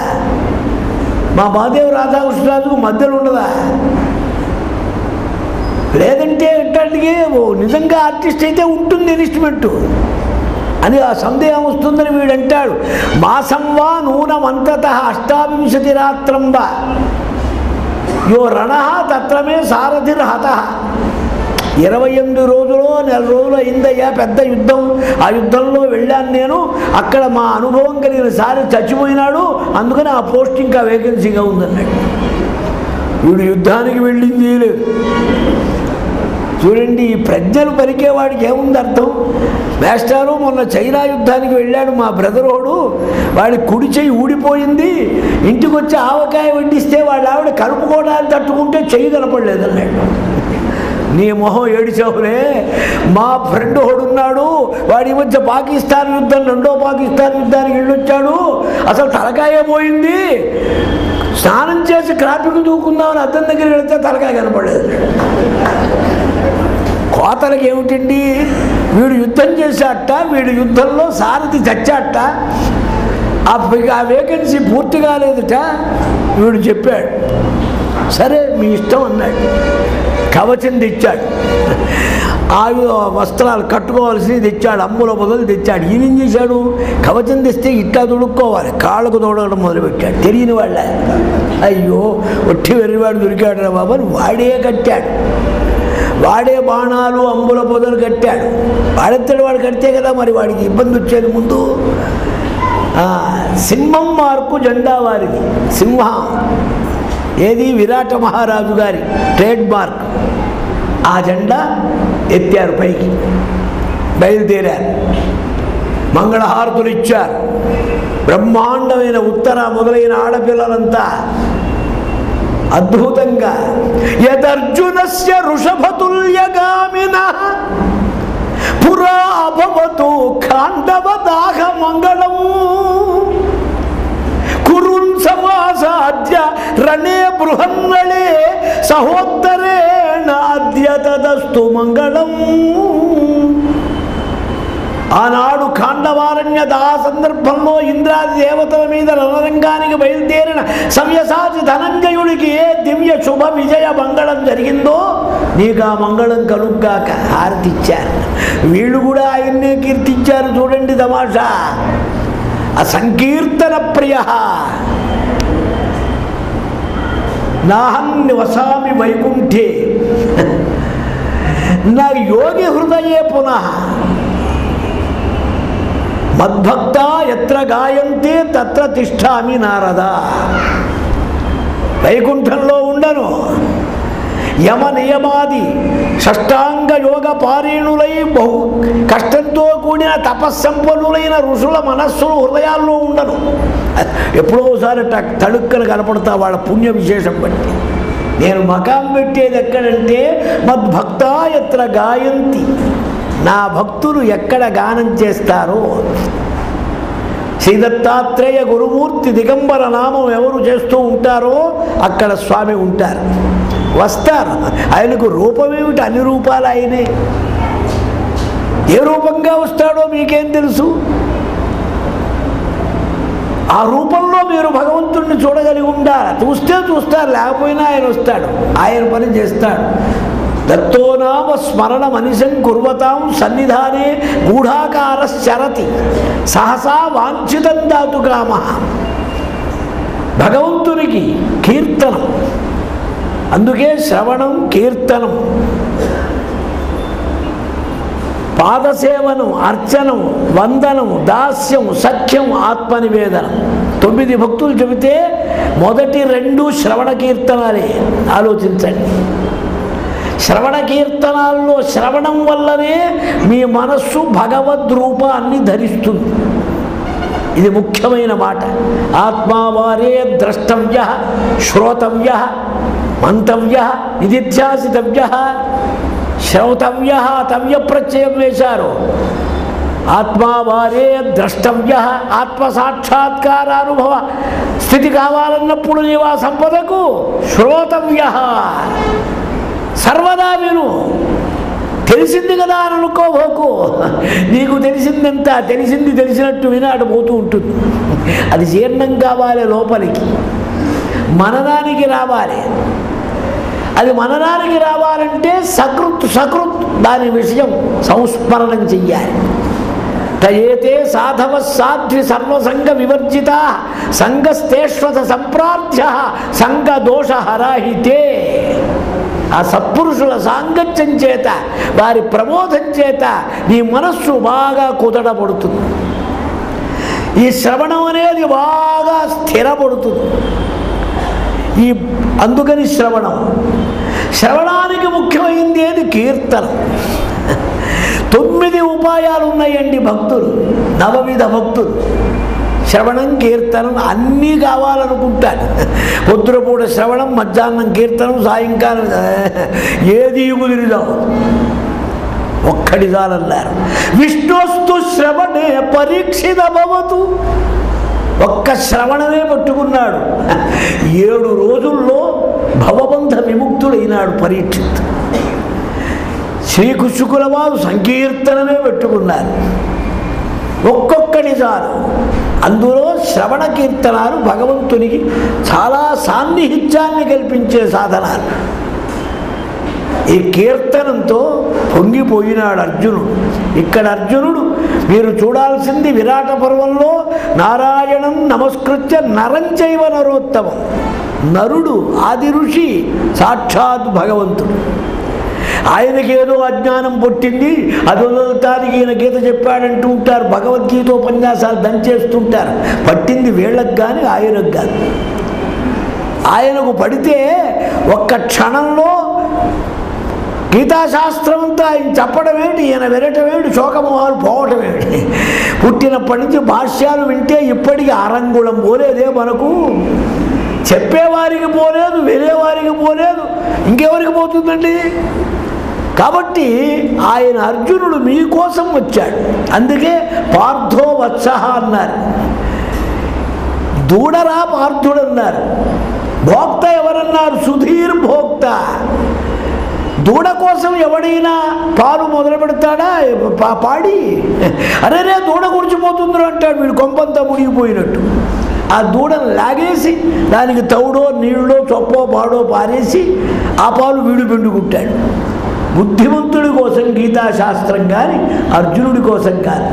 మా మహాదేవ రాధాకృష్ణరాజుకు మధ్యలో ఉండదా? లేదంటే ఎట్లాంటికి నిజంగా ఆర్టిస్ట్ అయితే ఉంటుంది ఇన్స్ట్రుమెంటు అని ఆ సందేహం వస్తుందని వీడంటాడు. మాసం వా నూనమంతత అష్టావింశతి రాత్రంబ యో రణ తత్రమే సారథిర్హత. 28 రోజులు నెల రోజులు అయిందయ్యా పెద్ద యుద్ధం. ఆ యుద్ధంలో వెళ్ళాను నేను, అక్కడ మా అనుభవం కలిగిన సారి చచ్చిపోయినాడు, అందుకని ఆ పోస్ట్ ఇంకా వేకెన్సీగా ఉందన్నాడు. వీడు యుద్ధానికి వెళ్ళింది లేదు. చూడండి, ఈ ప్రజ్ఞలు పలికేవాడికి ఏముంది అర్థం? మాస్టారు మొన్న చైనా యుద్ధానికి వెళ్ళాడు మా బ్రదరోడు, వాడి కుడి చెయ్యి ఊడిపోయింది, ఇంటికి వచ్చి ఆవకాయ వడ్డిస్తే వాళ్ళ ఆవిడ కలుపుకోవడానికి తట్టుకుంటే చెయ్యి కనపడలేదన్నాడు. నీ మొహం ఏడిచావులే. మా ఫ్రెండ్ ఒకడున్నాడు, వాడి మధ్య పాకిస్తాన్ యుద్ధం, రెండో పాకిస్తాన్ యుద్ధానికి వెళ్ళొచ్చాడు, అసలు తలకాయ పోయింది, స్నానం చేసి క్రాపికి దూకుందామని అద్దం దగ్గర వెళితే తలకాయ కనపడలేదు. కోతలకి ఏమిటండి? వీడు యుద్ధం చేశాట, వీడు యుద్ధంలో సారథి చచ్చాట, ఆ వేకెన్సీ పూర్తి కాలేదుట. వీడు చెప్పాడు, సరే మీ ఇష్టం అన్నాడు. కవచం తెచ్చాడు, వస్త్రాలు కట్టుకోవాల్సినవి తెచ్చాడు, అమ్ముల మొదలు తెచ్చాడు. ఈయనేం చేశాడు? కవచం తెస్తే ఇట్లా తుడుక్కోవాలి, కాళ్ళకు తోడడం మొదలుపెట్టాడు. తెలియని వాళ్ళ అయ్యో ఒట్టి వెర్రివాడు దొరికాడు రా బాబు అని వాడే కట్టాడు. వాడే బాణాలు అంబుల పొదలు కట్టాడు. వాడెత్తాడు, వాడు కడితే కదా మరి వాడికి ఇబ్బంది వచ్చేది ముందు. సింహం మార్కు జెండా వారిది. సింహం ఏది? విరాట మహారాజు గారి ట్రేడ్ మార్క్. ఆ జెండా ఎత్తారు పైకి, బయలుదేరారు, మంగళహారతులు ఇచ్చారు. బ్రహ్మాండమైన ఉత్తర మొదలైన ఆడపిల్లలంతా అద్భుతంగా యదర్జునస్య వృషభతుల్యగామినః పురా అభవతు ఖాండవదాహ మంగళం కురున్ సమాసాద్య రణే బృహన్నళే సహోత్తరేణ అద్య తదస్తు మంగళం. ఆనాడు ఖాండవారణ్య దా సందర్భంలో ఇంద్రాది దేవతల మీద రణరంగానికి బయలుదేరిన సవ్యసాచి ధనంజయుడికి ఏ దివ్య శుభ విజయ మంగళం జరిగిందో నీకు ఆ మంగళం కలుగ్గాక హారతిచ్చారు. వీళ్ళు కూడా ఆయన్నే కీర్తించారు. చూడండి తమాషా. అసంకీర్తన ప్రియ నాహం వసామి వైకుంఠే నా యోగి హృదయే పునః మద్భక్త ఎత్ర గాయంతే తత్ర తిష్టామి నారద. వైకుంఠంలో ఉండను, యమ నియమాది షష్టాంగ యోగ పారీణులై బహు కష్టంతో కూడిన తపస్సంపన్నులైన ఋషుల మనస్సులు హృదయాల్లో ఉండను. ఎప్పుడో ఒకసారి తడుక్కన కనపడతా వాళ్ళ పుణ్య విశేషం బట్టి. నేను మకాం పెట్టేది ఎక్కడంటే మద్భక్త ఎత్ర గాయంతి, నా భక్తులు ఎక్కడ గానం చేస్తారో. శ్రీ దత్తాత్రేయ గురుమూర్తి దిగంబర నామం ఎవరు చేస్తూ ఉంటారో అక్కడ స్వామి ఉంటారు, వస్తారు. ఆయనకు రూపమేమిటి? అన్ని రూపాలు ఆయనే. ఏ రూపంగా వస్తాడో మీకేం తెలుసు? ఆ రూపంలో మీరు భగవంతుడిని చూడగలిగి ఉండాలి. చూస్తే చూస్తారు, లేకపోయినా ఆయన వస్తాడు, ఆయన పని చేస్తాడు. దత్తోనామ స్మరణ మనిషం కుర్వతాం సన్నిధానే గూఢాకారశ్చరతి సహసా వాంఛితం దాతు కామ. భగవంతునికి కీర్తనం, అందుకే శ్రవణం కీర్తనం, పాదసేవనం, అర్చనం, వందనం, దాస్యం, సఖ్యం, ఆత్మనివేదనం. 9 భక్తులు చెబితే మొదటి 2 శ్రవణ కీర్తనాలే. ఆలోచించండి. శ్రవణ కీర్తనాల్లో శ్రవణం వల్లనే మీ మనస్సు భగవద్ రూపాన్ని ధరిస్తుంది. ఇది ముఖ్యమైన మాట. ఆత్మావారే ద్రష్టవ్య శ్రోతవ్య మంతవ్య నిధిధ్యాసితవ్య. శ్రౌతవ్య తవ్య ప్రత్యయం వేశారు. ఆత్మావారే ద్రష్టవ్య, ఆత్మసాక్షాత్కారానుభవ స్థితి కావాలన్నప్పుడు నీవు ఆ సంపదకు శ్రోతవ్య, సర్వదా విను. తెలిసింది కదా అని అనుకోబోకు. నీకు తెలిసిందంతా తెలిసింది తెలిసినట్టు వినాడు పోతూ ఉంటుంది. అది జీర్ణం కావాలి, లోపలికి మననానికి రావాలి. అది మననానికి రావాలంటే సకృత్ దాని విషయం సంస్మరణం చెయ్యాలి. తయేతే సాధవ సాధ్వి సర్వసంగ వివర్జిత సంగస్తేష్వత సంప్రార్థ్య సంగ దోషహరాహితే. ఆ సత్పురుషుల సాంగత్యం చేత, వారి ప్రబోధం చేత నీ మనస్సు బాగా కుదడబడుతుంది. ఈ శ్రవణం అనేది బాగా స్థిరపడుతుంది. అందుకని శ్రవణానికి ముఖ్యమైంది ఏది? కీర్తన. 9 ఉపాయాలు ఉన్నాయండి భక్తులు, నవవిధ భక్తులు. శ్రవణం, కీర్తనం అన్నీ కావాలనుకుంటారు. పొద్దునపూట శ్రవణం, మధ్యాహ్నం కీర్తనం, సాయంకాలం ఏది కుదిరిదావు. ఒక్కడి చాలన్నారు. విష్ణోస్తు శ్రవణే పరీక్షిత భవతు. ఒక్క శ్రవణమే పట్టుకున్నాడు. 7 రోజుల్లో భవబంధ విముక్తుడైనాడు పరీక్షిత్. శ్రీకృష్ణుల వారు సంకీర్తనమే పెట్టుకున్నారు. ఒక్కొక్కటి చాలు. అందులో శ్రవణ కీర్తనాలు భగవంతునికి చాలా సాన్నిహిత్యాన్ని కల్పించే సాధనాలు. ఈ కీర్తనంతో పొంగిపోయినాడు అర్జునుడు. ఇక్కడ అర్జునుడు మీరు చూడాల్సింది విరాట పర్వంలో నారాయణం నమస్కృత్య నరం చైవ నరోత్తమం. నరుడు ఆది ఋషి, సాక్షాత్ భగవంతుడు. ఆయనకేదో అజ్ఞానం పుట్టింది, అది వదలటానికి ఈయన గీత చెప్పాడంటూ ఉంటారు. భగవద్గీత ఉపన్యాసాలు దంచేస్తుంటారు. పట్టింది వీళ్ళకు కానీ ఆయనకు కాదు. ఆయనకు పడితే ఒక్క క్షణంలో గీతాశాస్త్రం అంతా ఆయన చెప్పడం ఏంటి, ఈయన వినటం ఏంటి, శోకమోహాలు పోవటం ఏంటి. పుట్టినప్పటి నుంచి భాష్యాలు వింటే ఇప్పటికీ అరంగుళం పోలేదే మనకు. చెప్పేవారికి పోలేదు, వినేవారికి పోలేదు, ఇంకెవరికి పోతుందండి? కాబట్టి ఆయన అర్జునుడు మీకోసం వచ్చాడు. అందుకే పార్థో వత్సః అన్నారు. దూడరా పార్థుడు అన్నారు. భోక్త ఎవరన్నారు? సుధీర్ భోక్త. దూడ కోసం ఎవడైనా పాలు మొదలు పెడతాడా? పాడి అరే దూడ గుడిచిపోతుందో అంటాడు వీడు, కొంపంతా మునిగిపోయినట్టు. ఆ దూడను లాగేసి దానికి తౌడో నీళ్ళో చొప్పో పాడో పారేసి ఆ పాలు వీడు పిండుకుంటాడు. బుద్ధిమంతుడి కోసం గీతాశాస్త్రం కానీ అర్జునుడి కోసం కాదు.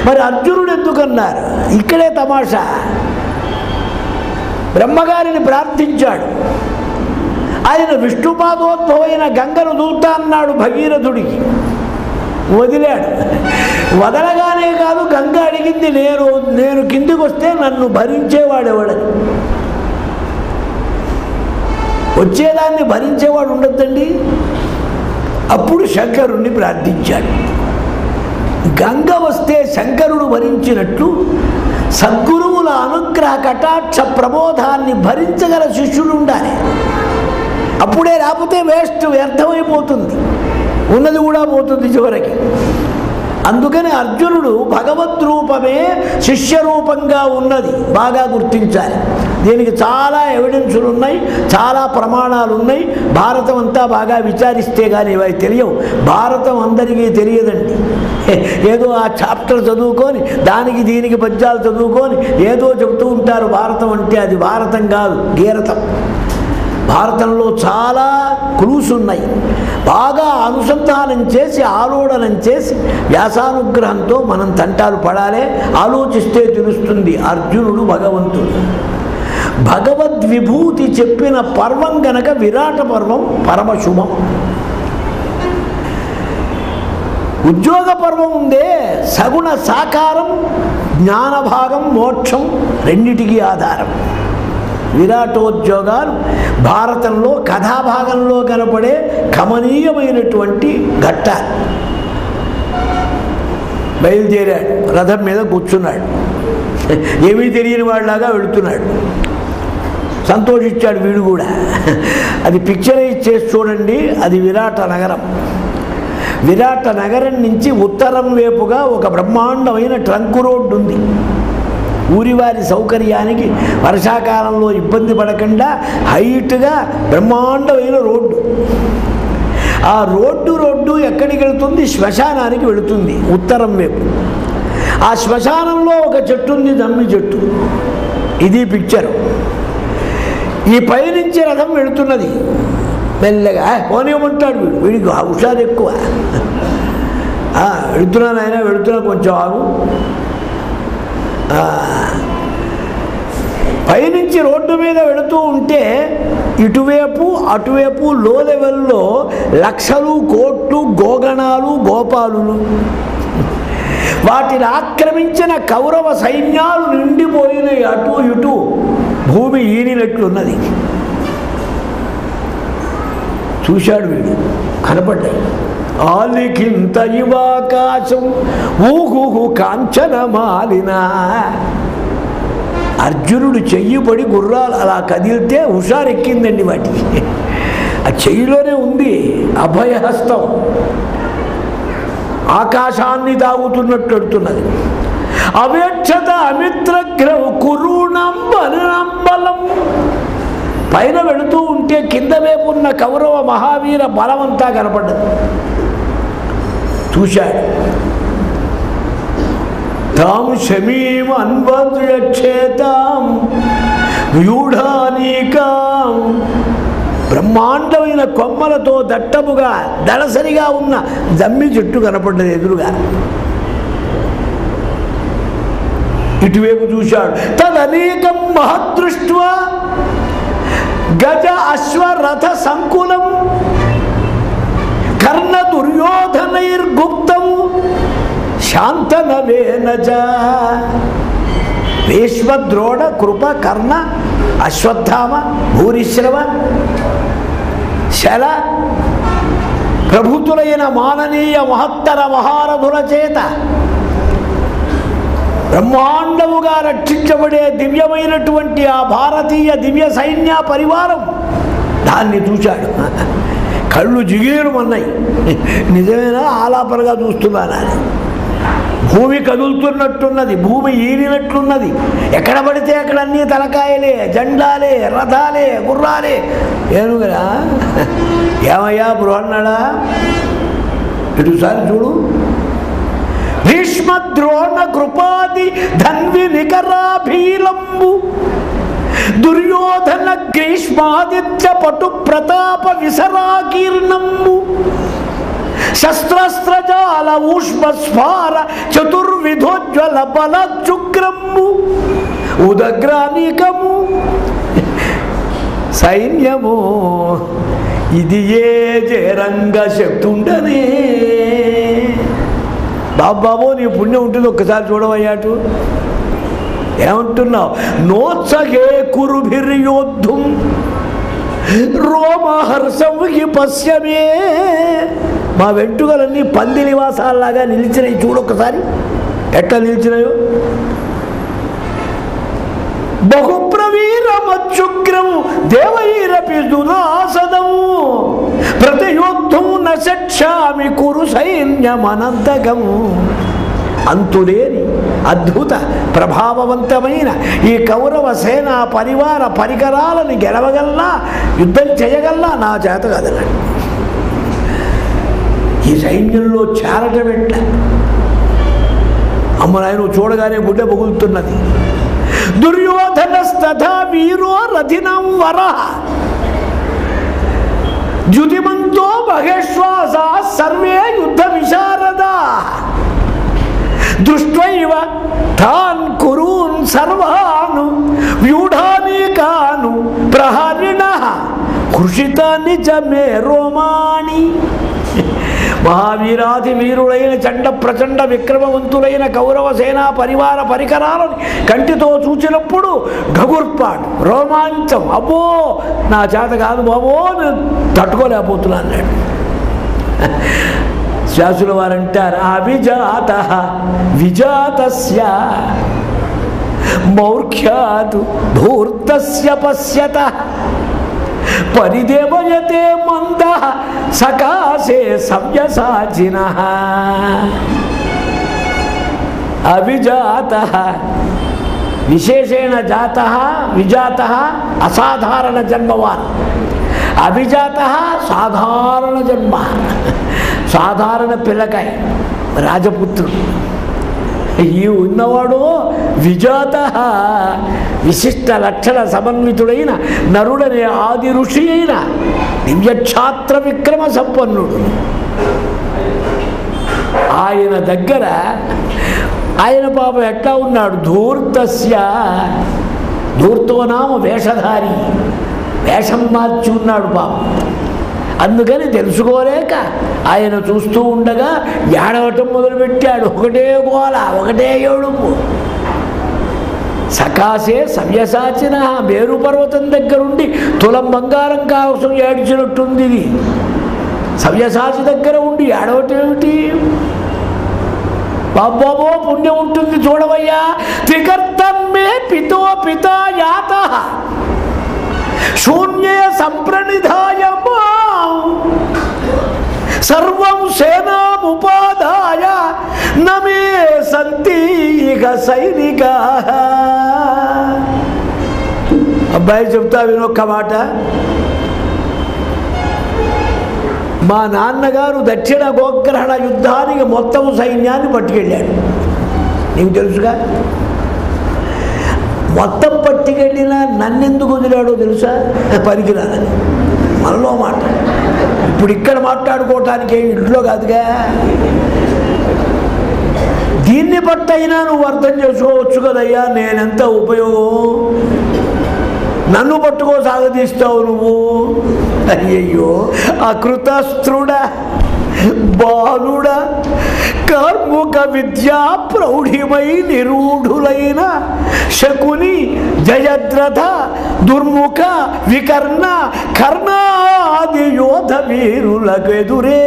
మరి అర్జునుడు ఎందుకన్నారు? ఇక్కడే తమాషా. బ్రహ్మగారిని ప్రార్థించాడు. ఆయన విష్ణుపాదోద్భవైన గంగను దూతా అన్నాడు భగీరథుడికి. వదిలాడు. వదలగానే కాదు, గంగ అడిగింది నేను కిందికి వస్తే నన్ను భరించేవాడెవడని. వచ్చేదాన్ని భరించేవాడు ఉండొద్దండి. అప్పుడు శంకరుణ్ణి ప్రార్థించాడు. గంగ వస్తే శంకరుడు భరించినట్లు సద్గురువుల అనుగ్రహ కటాక్ష ప్రబోధాన్ని భరించగల శిష్యుడు ఉండాలి. అప్పుడే రాకపోతే వేస్ట్, వ్యర్థమైపోతుంది, ఉన్నది కూడా పోతుంది చివరికి. అందుకని అర్జునుడు భగవద్రూపమే శిష్యరూపంగా ఉన్నది బాగా గుర్తించాలి. దీనికి చాలా ఎవిడెన్సులు ఉన్నాయి, చాలా ప్రమాణాలు ఉన్నాయి. భారతం అంతా బాగా విచారిస్తే కానీ ఇవి తెలియవు. భారతం అందరికీ తెలియదండి. ఏదో ఆ చాప్టర్ చదువుకొని దానికి దీనికి పద్యాలు చదువుకొని ఏదో చెబుతూ ఉంటారు భారతం అంటే. అది భారతం కాదు, గీరతం. భారతంలో చాలా క్లూస్ ఉన్నాయి. బాగా అనుసంధానం చేసి ఆలోడనం చేసి వ్యాసానుగ్రహంతో మనం తంటాలు పడాలి. ఆలోచిస్తే తెలుస్తుంది అర్జునుడు భగవంతుడు. భగవద్విభూతి చెప్పిన పర్వం గనక విరాట పర్వం పరమశుభం. ఉద్యోగ పర్వం ఉందే, సగుణ సాకారం, జ్ఞానభాగం, మోక్షం రెండిటికి ఆధారం. విరాటోద్యోగాలు భారతంలో కథాభాగంలో కనపడే కమనీయమైనటువంటి ఘట్టాలు. బయలుదేరాడు, రథం మీద కూర్చున్నాడు, ఏమీ తెలియని వాళ్ళలాగా వెళుతున్నాడు. సంతోషించాడు వీడు కూడా. అది పిక్చరైజ్ చేసి చూడండి. అది విరాట నగరం. విరాట నగరం నుంచి ఉత్తరం వైపుగా ఒక బ్రహ్మాండమైన ట్రంక్ రోడ్డు ఉంది. ఊరివారి సౌకర్యానికి వర్షాకాలంలో ఇబ్బంది పడకుండా హైట్గా బ్రహ్మాండమైన రోడ్డు. ఆ రోడ్డు ఎక్కడికి వెళుతుంది? శ్మశానానికి వెళుతుంది ఉత్తరం వైపు. ఆ శ్మశానంలో ఒక చెట్టు ఉంది, జమ్మి చెట్టు. ఇది పిక్చరు. ఈ పైనుంచి రథం వెళుతున్నది మెల్లగా. పోనేమంటాడు వీడికి హుషారు ఎక్కువ. వెళుతున్నాను ఆయన, వెళుతున్నా, కొంచెం ఆగు. పైనుంచి రోడ్డు మీద వెళుతూ ఉంటే ఇటువైపు అటువైపు లో లెవెల్లో లక్షలు కోట్లు గోగణాలు గోపాలులు, వాటిని ఆక్రమించిన కౌరవ సైన్యాలు నిండిపోయినాయి. అటు ఇటు భూమి ఈనినట్లున్నది. చూశాడు వీడు, కనపడ్డాయి. ఆలికింత ఇవాకాశం ఊహు కాంచన మాలిన. అర్జునుడు చెయ్యిపడి గుర్రాలు అలా కదిలితే హుషారెక్కిందండి వాటికి. ఆ చెయ్యిలోనే ఉంది అభయహస్తం. ఆకాశాన్ని తాగుతున్నట్టు పెడుతున్నది. అవేక్షత అమిత్రగ్రహ కురుణంబలం. పైన వెళుతూ ఉంటే కింద వైపు ఉన్న కౌరవ మహావీర బలమంతా కనపడ్డది. చూశాడు. తాం శమీం అన్వద్రక్షేతాం వ్యూఢానీకాం. బ్రహ్మాండమైన కొమ్మలతో దట్టముగా దళసరిగా ఉన్న జమ్మి చెట్టు కనపడ్డది ఎదురుగా. ఇటువైపు చూశాడు. తదనేకం మహదృష్ట్వా గజ అశ్వరథ సంకులం కర్ణ దుర్యోధనైర్గుప్తం శాంతనవేనజ. భీష్మద్రోణ కృప కర్ణ అశ్వత్థామ భూరిశ్రవ శల ప్రభుతులైన మాననీయ మహత్తర మహారథుల చేత బ్రహ్మాండముగా రక్షించబడే దివ్యమైనటువంటి ఆ భారతీయ దివ్య సైన్య పరివారం, దాన్ని చూశాడు. కళ్ళు జిగేరుమన్నాయి. నిజమేనా? ఆలాపరగా చూస్తున్నానా? భూమి కదులుతున్నట్టున్నది, భూమి ఈనినట్లున్నది. ఎక్కడ పడితే అక్కడ అన్నీ తలకాయలే, జెండాలే, రథాలే, గుర్రాలే. ఏనుగరా ఏమయ్యా బృహన్నాడా? ఇటుసారి చూడు. భీష్మద్రోణ కృపాది ధన్వి నికరాభీలంబు దుర్యోధన గ్రీష్మాదిత్య పటు ప్రతాప విసరాకీర్ణంబు శస్త్రస్త్రజాల ఊష్మస్ఫార చతుర్విధోజ్వల బలచుగ్రంబు ఉదగ్రానికము సైన్యము ఇది ఏ జరంగ శక్తుండనే. బాబు నీ పుణ్యం ఉంటుంది, ఒక్కసారి చూడవయ్యాటు. ఏమంటున్నావు? నోత్సగే కురుభిర్యోద్ధుం రోమహర్షం హి పశ్యమే. మా వెంట్రుకలన్నీ పంది నివాసాల్లాగా నిలిచినాయి. చూడొక్కసారి ఎట్లా నిలిచినాయో. బహుప్రవీరమచ్చుగ్రం దేవైరపి దురాసదం ప్రతియోద్ధం నశక్షామి కురు సైన్యమనంతగం. అంతులేని అద్భుత ప్రభావవంతమైన ఈ కౌరవ సేన పరివార పరికరాలను గెలవగలనా, యుద్ధం చేయగలనా? నా చేత కదలండి. ఈ సైన్యంలో చేరటం ఎట్లా? అమ్మ నాయన చూడగానే గుడ్డ బొగులుతున్నది. దుర్యోధనస్తథా వీరో రథినం వరః ద్యుతిమంతో మహేశ్వాసా సర్వే యుద్ధ విశారదా దృష్ట్వైవ తాన్ కురూన్ సర్వాను వ్యూఢానీకాను ప్రహరిణః కృషితాని చ మే రోమాణి. మహావీరాది వీరులైన చండ ప్రచండ విక్రమవంతులైన కౌరవ సేనా పరివార పరికరాలను కంటితో చూచినప్పుడు గగుర్పాడు, రోమాంచం. అబ్బో నా చేత కాదు బాబో, నేను తట్టుకోలేకపోతున్నా అన్నాడు. శాసుల వారంటారు, అభిజాత విజాతస్య మౌర్ఖ్యాతు ధూర్తస్య పశ్యత పరిదేవయతే మంద సకాశే సవ్యసాచిన అవిజాత విశేషేణ జాత విజాత అసాధారణ జన్మవాన్ అభిజాత సాధారణ జన్మ సాధారణ పిల్లకాయ రాజపుత్రుడు ఈ ఉన్నవాడు విజాత విశిష్ట లక్షణ సమన్వితుడైన నరుడనే ఆది ఋషి అయిన దివ్యక్షాత్ర విక్రమ సంపన్నుడు ఆయన దగ్గర ఆయన పాపం ఎట్లా ఉన్నాడు ధూర్తస్య ధూర్తో నామ వేషధారి వేషం మార్చి ఉన్నాడు పాపం అందుకని తెలుసుకోలేక ఆయన చూస్తూ ఉండగా ఏడవటం మొదలుపెట్టాడు ఒకటే గోల ఒకటే ఏడుపు సకాశే సవ్యసాచిన మేరు పర్వతం దగ్గరుండి తులం బంగారం కోసం ఏడ్చినట్టుంది ఇది సవ్యసాచి దగ్గర ఉండి ఏడవటం ఏమిటి బాబో పుణ్యం ఉంటుంది చూడవయ్యా త్రికర్తం మే పితో పితా యాత శూన్యే సంప్రణిధాయ సర్వం సేనాముపాదాయ నమే సంతి ఇక సైనికా అబ్బాయి చెప్తా వినొక్క మాట మా నాన్నగారు దక్షిణ గోగ్రహణ యుద్ధానికి మొత్తం సైన్యాన్ని పట్టుకెళ్ళాడు నీకు తెలుసుగా మొత్తం పట్టుకెళ్ళినా నన్నెందుకు వదిలాడో తెలుసా పనికిరాదని మనలో మాట ఇప్పుడు ఇక్కడ మాట్లాడుకోవటానికి ఏమి ఇంట్లో కాదుగా దీన్ని బట్టయినా నువ్వు అర్థం చేసుకోవచ్చు కదయ్యా నేనెంత ఉపయోగం నన్ను పట్టుకో సాగదీస్తావు నువ్వు అయ్యయ్యో అకృతస్త్రుడ బాలుడ కార్ముక విద్యా ప్రౌఢిమై నిరూఢులైన శకుని జయద్రథ దుర్ముఖ వికర్ణ కర్ణాది యోధ వీరులకు ఎదురే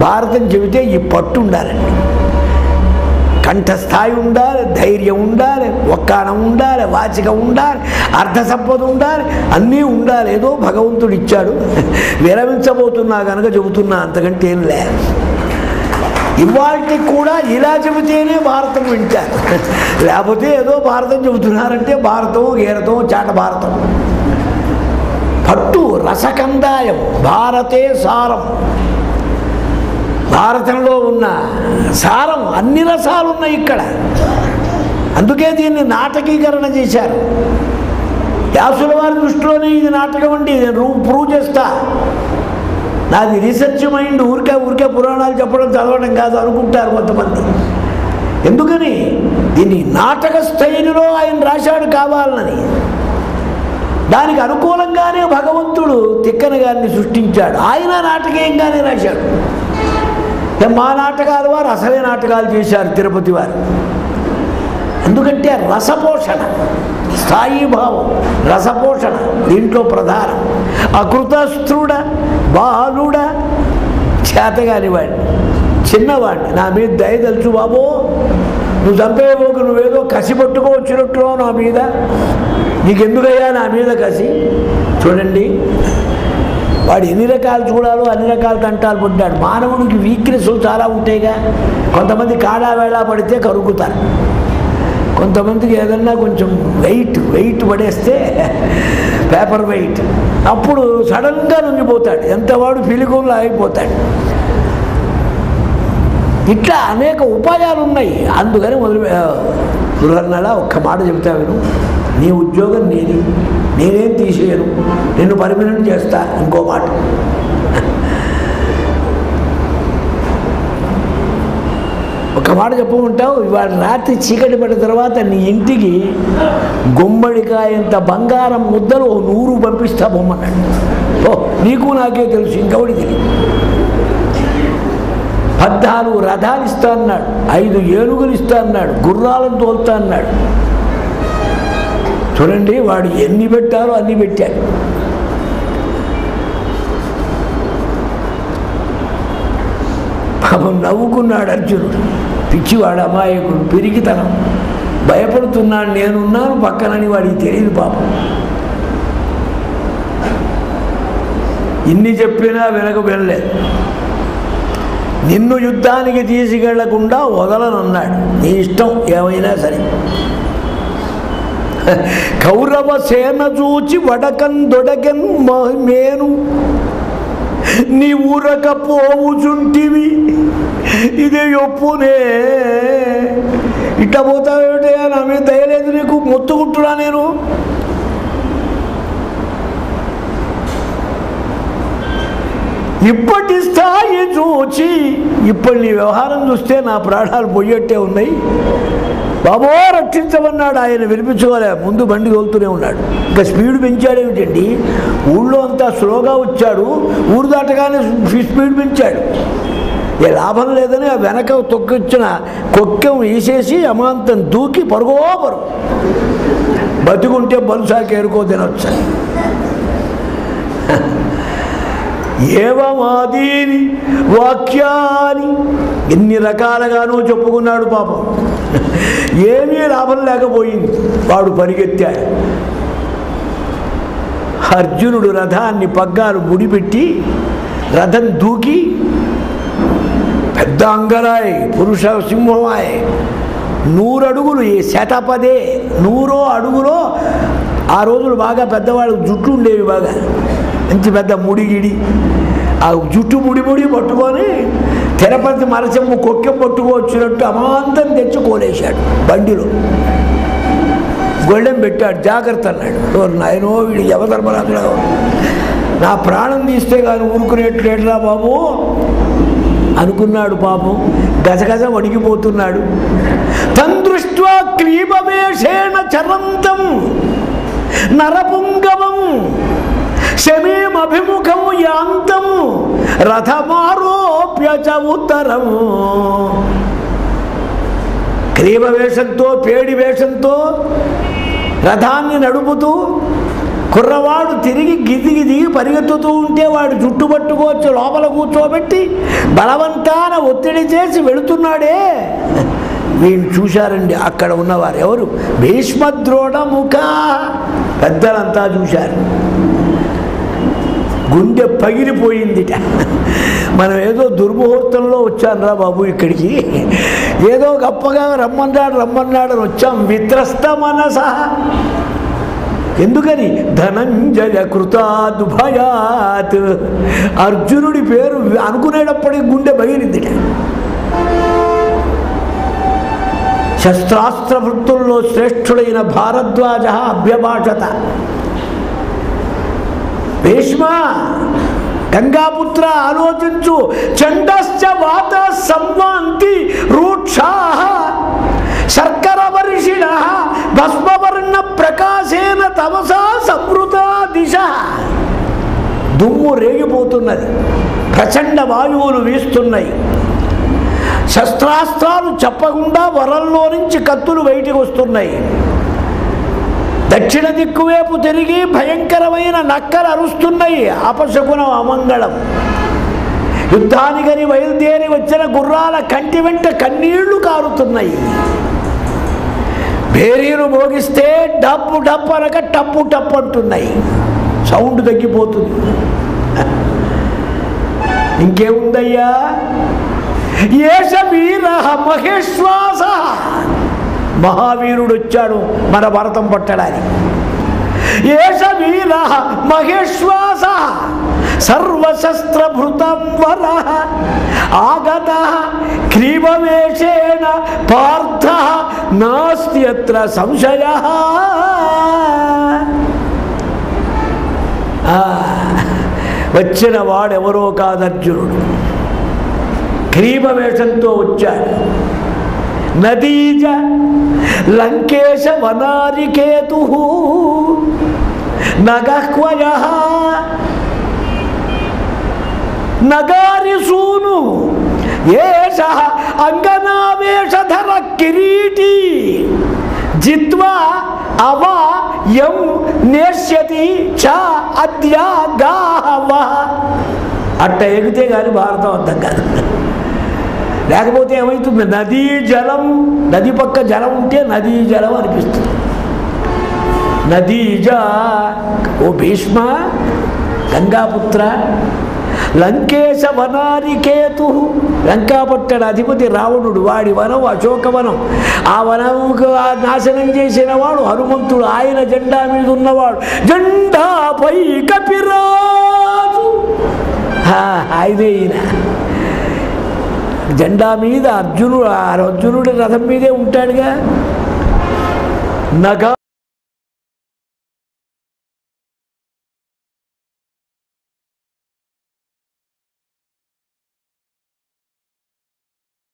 భారతం చెబితే ఈ పట్టు ఉండాలండి కంఠస్థాయి ఉండాలి ధైర్యం ఉండాలి ఒక్కాణం ఉండాలి వాచికం ఉండాలి అర్థ సంపద ఉండాలి అన్నీ ఉండాలి ఏదో భగవంతుడు ఇచ్చాడు విరమించబోతున్నా కనుక చెబుతున్నా అంతకంటే ఏం లే ఇవాళకి కూడా ఇలా చెబితేనే భారతం వింటారు లేకపోతే ఏదో భారతం చెబుతున్నారంటే భారతం గీరతం చాట భారతం పట్టు రసకందాయం భారతే సారం భారతంలో ఉన్న సారం అన్ని రసాలు ఉన్నాయి ఇక్కడ అందుకే దీన్ని నాటకీకరణ చేశారు వ్యాసుల వారి దృష్టిలోనే ఇది నాటకం అండి నేను ప్రూవ్ చేస్తా నాది రీసెర్చ్ మైండ్ ఊరికే పురాణాలు చెప్పడం చదవడం కాదు అనుకుంటారు కొంతమంది ఎందుకని దీన్ని నాటక స్థైలిలో ఆయన రాశాడు కావాలని దానికి అనుకూలంగానే భగవంతుడు తిక్కన గారిని సృష్టించాడు ఆయన నాటకీయంగానే రాశాడు మా నాటకాల వారు అసలే నాటకాలు చేశారు తిరుపతి వారు ఎందుకంటే రసపోషణ స్థాయి భావం రసపోషణ దీంట్లో ప్రధానం అకృతస్థుడ బాలుడ చేతగాని వాడిని చిన్నవాడిని నా మీద దయ తెలుసు బాబో నువ్వు చంపేయబోకు నువ్వేదో కసి పట్టుకో వచ్చినట్టు నా మీద నీకెందుకయ్యా నా మీద కసి చూడండి వాడు ఎన్ని రకాలు చూడాలో అన్ని రకాల తంటాలు పడ్డాడు మానవుడికి వీక్నెస్లు చాలా ఉంటాయిగా కొంతమంది కాడా వేళ పడితే కరుగుతారు కొంతమందికి ఏదన్నా కొంచెం వెయిట్ పడేస్తే పేపర్ వెయిట్ అప్పుడు సడన్గా లొంగిపోతాడు ఎంతవాడు పిలిగోళ్ళు అయిపోతాడు ఇట్లా అనేక ఉపాయాలు ఉన్నాయి అందుకని గృహన్నల ఒక్క మాట చెబుతా విను నీ ఉద్యోగం నీది నేనేం తీసేయను నిన్ను పర్మనెంట్ చేస్తా ఇంకో మాట ఒక మాట చెప్పమంటావు ఇవాళ రాత్రి చీకటి పడిన తర్వాత నీ ఇంటికి గుమ్మడికాయంత బంగారం ముద్దలు 100 పంపిస్తా బొమ్మన్నాడు ఓ నీకు నాకే తెలుసు ఇంకెవడికి తెలియదు 14 రథాలు ఇస్తా అన్నాడు 5 ఏనుగులు ఇస్తా అన్నాడు గుర్రాలను తోలుతా అన్నాడు చూడండి వాడు ఎన్ని పెట్టారో అన్ని పెట్టాడు పాపం నవ్వుకున్నాడు అర్జునుడు పిచ్చివాడు అమాయకుడు పిరికితనం భయపడుతున్నాడు నేనున్నాను పక్కనని వాడికి తెలియదు పాపం ఇన్ని చెప్పినా వినలేదు. నిన్ను యుద్ధానికి తీసుకెళ్లకుండా వదలనన్నాడు. నీ ఇష్టం ఏమైనా సరే. కౌరవ సేన చూచి వడకన్ దొడకన్ మేను నీ ఊరక పోవుచుంటివి ఇదే ఒప్పునే. ఇట్లా పోతావేమిటే, నా మీద దయలేదు నీకు, మొత్తుకుంటున్నా నేను. ఇప్పటి స్థాయి చూచి, ఇప్పటి నీ వ్యవహారం చూస్తే నా ప్రాణాలు పోయేట్టే ఉన్నాయి. బాబో రక్షించమన్నాడు. ఆయన వినిపించుకోలే, ముందు బండి తోలుతూనే ఉన్నాడు. ఇంకా స్పీడ్ పెంచాడేమిటండి, ఊళ్ళో అంతా స్లోగా వచ్చాడు, ఊరు దాటగానే స్పీడ్ పెంచాడు. ఏ లాభం లేదని ఆ వెనక తొక్కొచ్చిన కొక్కెం వేసేసి అమాంతం దూకి పరుగో పరుగు. బతుకుంటే బలుసాకి ఏరుకో తినొచ్చు. ఏవమాదీని వాక్యాని ఎన్ని రకాలుగానూ చెప్పుకున్నాడు. పాపం ఏమీ లాభం లేకపోయింది. వాడు పరిగెత్తాడు. అర్జునుడు రథాన్ని పగ్గాలు ముడిపెట్టి రథం దూకి, పెద్ద అంగరాయ్ పురుష సింహమాయ్, 100 అడుగులు, శతపదే 100 అడుగులో. ఆ రోజులు బాగా పెద్దవాళ్ళు జుట్లు ఉండేవి, బాగా మంచి పెద్ద ముడిగిడి. ఆ జుట్టు ముడి పట్టుకొని తిరుపతి మరచెమ్ము కొక్కెం పట్టుకోవచ్చినట్టు అమాంతం తెచ్చి కోలేశాడు బండిలో. గొళ్ళెం పెట్టాడు, జాగ్రత్త అన్నాడు. నాయనో వీడు యమధర్మరాజులా, నా ప్రాణం తీస్తే కానీ ఊరుకునేట్లేట్రా బాబు అనుకున్నాడు. పాపం గజగజ వణికిపోతున్నాడు. తందృష్ట్వా క్లీబవేషేణ చరంతం నరపుంగవం శమీమభిముఖం యాంతం రథమారోప్య చ ఉత్తరం. క్రీమ వేషంతో, పేడి వేషంతో రథాన్ని నడుపుతూ కుర్రవాడు తిరిగి గిదిగి దిగి పరిగెత్తుతూ ఉంటే వాడు జుట్టు పట్టుకోవచ్చు, లోపల కూర్చోబెట్టి బలవంతాన ఒత్తిడి చేసి వెళుతున్నాడే. వీళ్ళు చూశారండి అక్కడ ఉన్నవారు. ఎవరు? భీష్మద్రోణముఖ. పెద్దలంతా చూశారు. గుండె పగిలిపోయిందిట. మనం ఏదో దుర్ముహూర్తంలో వచ్చాను రా బాబు ఇక్కడికి, ఏదో గొప్పగా రమ్మన్నాడు అని వచ్చాం. విత్రస్త మనస. ఎందుకని? ధనంజయ కృతాద్భయాత్. అర్జునుడి పేరు అనుకునేటప్పటికి గుండె పగిలిందిట. శస్త్రాస్త్ర వృత్తుల్లో శ్రేష్ఠుడైన భారద్వాజ అభ్యభాషత. భీష్మ, గంగాపుత్ర ఆలోచించు. చండశ్చ వాత సంవాంతి రూక్షాః శర్కరవర్షిణ భస్మవర్ణ ప్రకాశేన తమసా సంవృతా దిశ. దుమ్ము రేగిపోతున్నది, ప్రచండ వాయువులు వీస్తున్నాయి. శస్త్రాస్త్రాలు చెప్పకుండా వరల్లో నుంచి కత్తులు బయటికి వస్తున్నాయి. దక్షిణ దిక్కువైపు తిరిగి భయంకరమైన నక్కలు అరుస్తున్నాయి. అపశకునం, అమంగళం. యుద్ధానికని బయలుదేరి వచ్చిన గుర్రాల కంటి వెంట కన్నీళ్లు కారుతున్నాయి. భేరీలు మోగిస్తే డప్పు డప్పు అనక టప్పు టప్పు అంటున్నాయి. సౌండ్ తగ్గిపోతుంది. ఇంకేముందయ్యా? ఏష వీర మహేశ్వాస. మహావీరుడు వచ్చాడు మన భరతం పట్టడానికి. ఏష వీర మహేశ్వాస సర్వశస్త్రభృతం వర ఆగత క్రీమవేషేణ పార్థ నాస్త్యత్ర సంశయ. వచ్చిన వాడెవరో కాదు అర్జునుడు. క్రీమవేషంతో వచ్చాడు. నదీజ లంకేశ వనారికేతు నగహ్వయ నగారిసూను ఏష అంగనావేషధర కిరీటి జిత్వా అవ యం నేష్యతి చ అద్య గాహవ. అట్ట ఎగితే కానీ భారతం అర్థం కాదు. లేకపోతే ఏమవుతుంది? నదీ జలం, నది పక్క జలం ఉంటే నదీ జలం అనిపిస్తుంది. నదీజ. ఓ భీష్మ, గంగాపుత్ర లంకేశ వనానికేతు, లంకాపట్టణ అధిపతి రావణుడు, వాడి వనం అశోకవనం. ఆ వనముకు నాశనం చేసిన వాడు హనుమంతుడు, ఆయన జెండా మీద ఉన్నవాడు. జెండాపై కపిరాజు, ఆయనే ఈయన. జెండా మీద అర్జునుడు రథం మీదే ఉంటాడుగా. నగా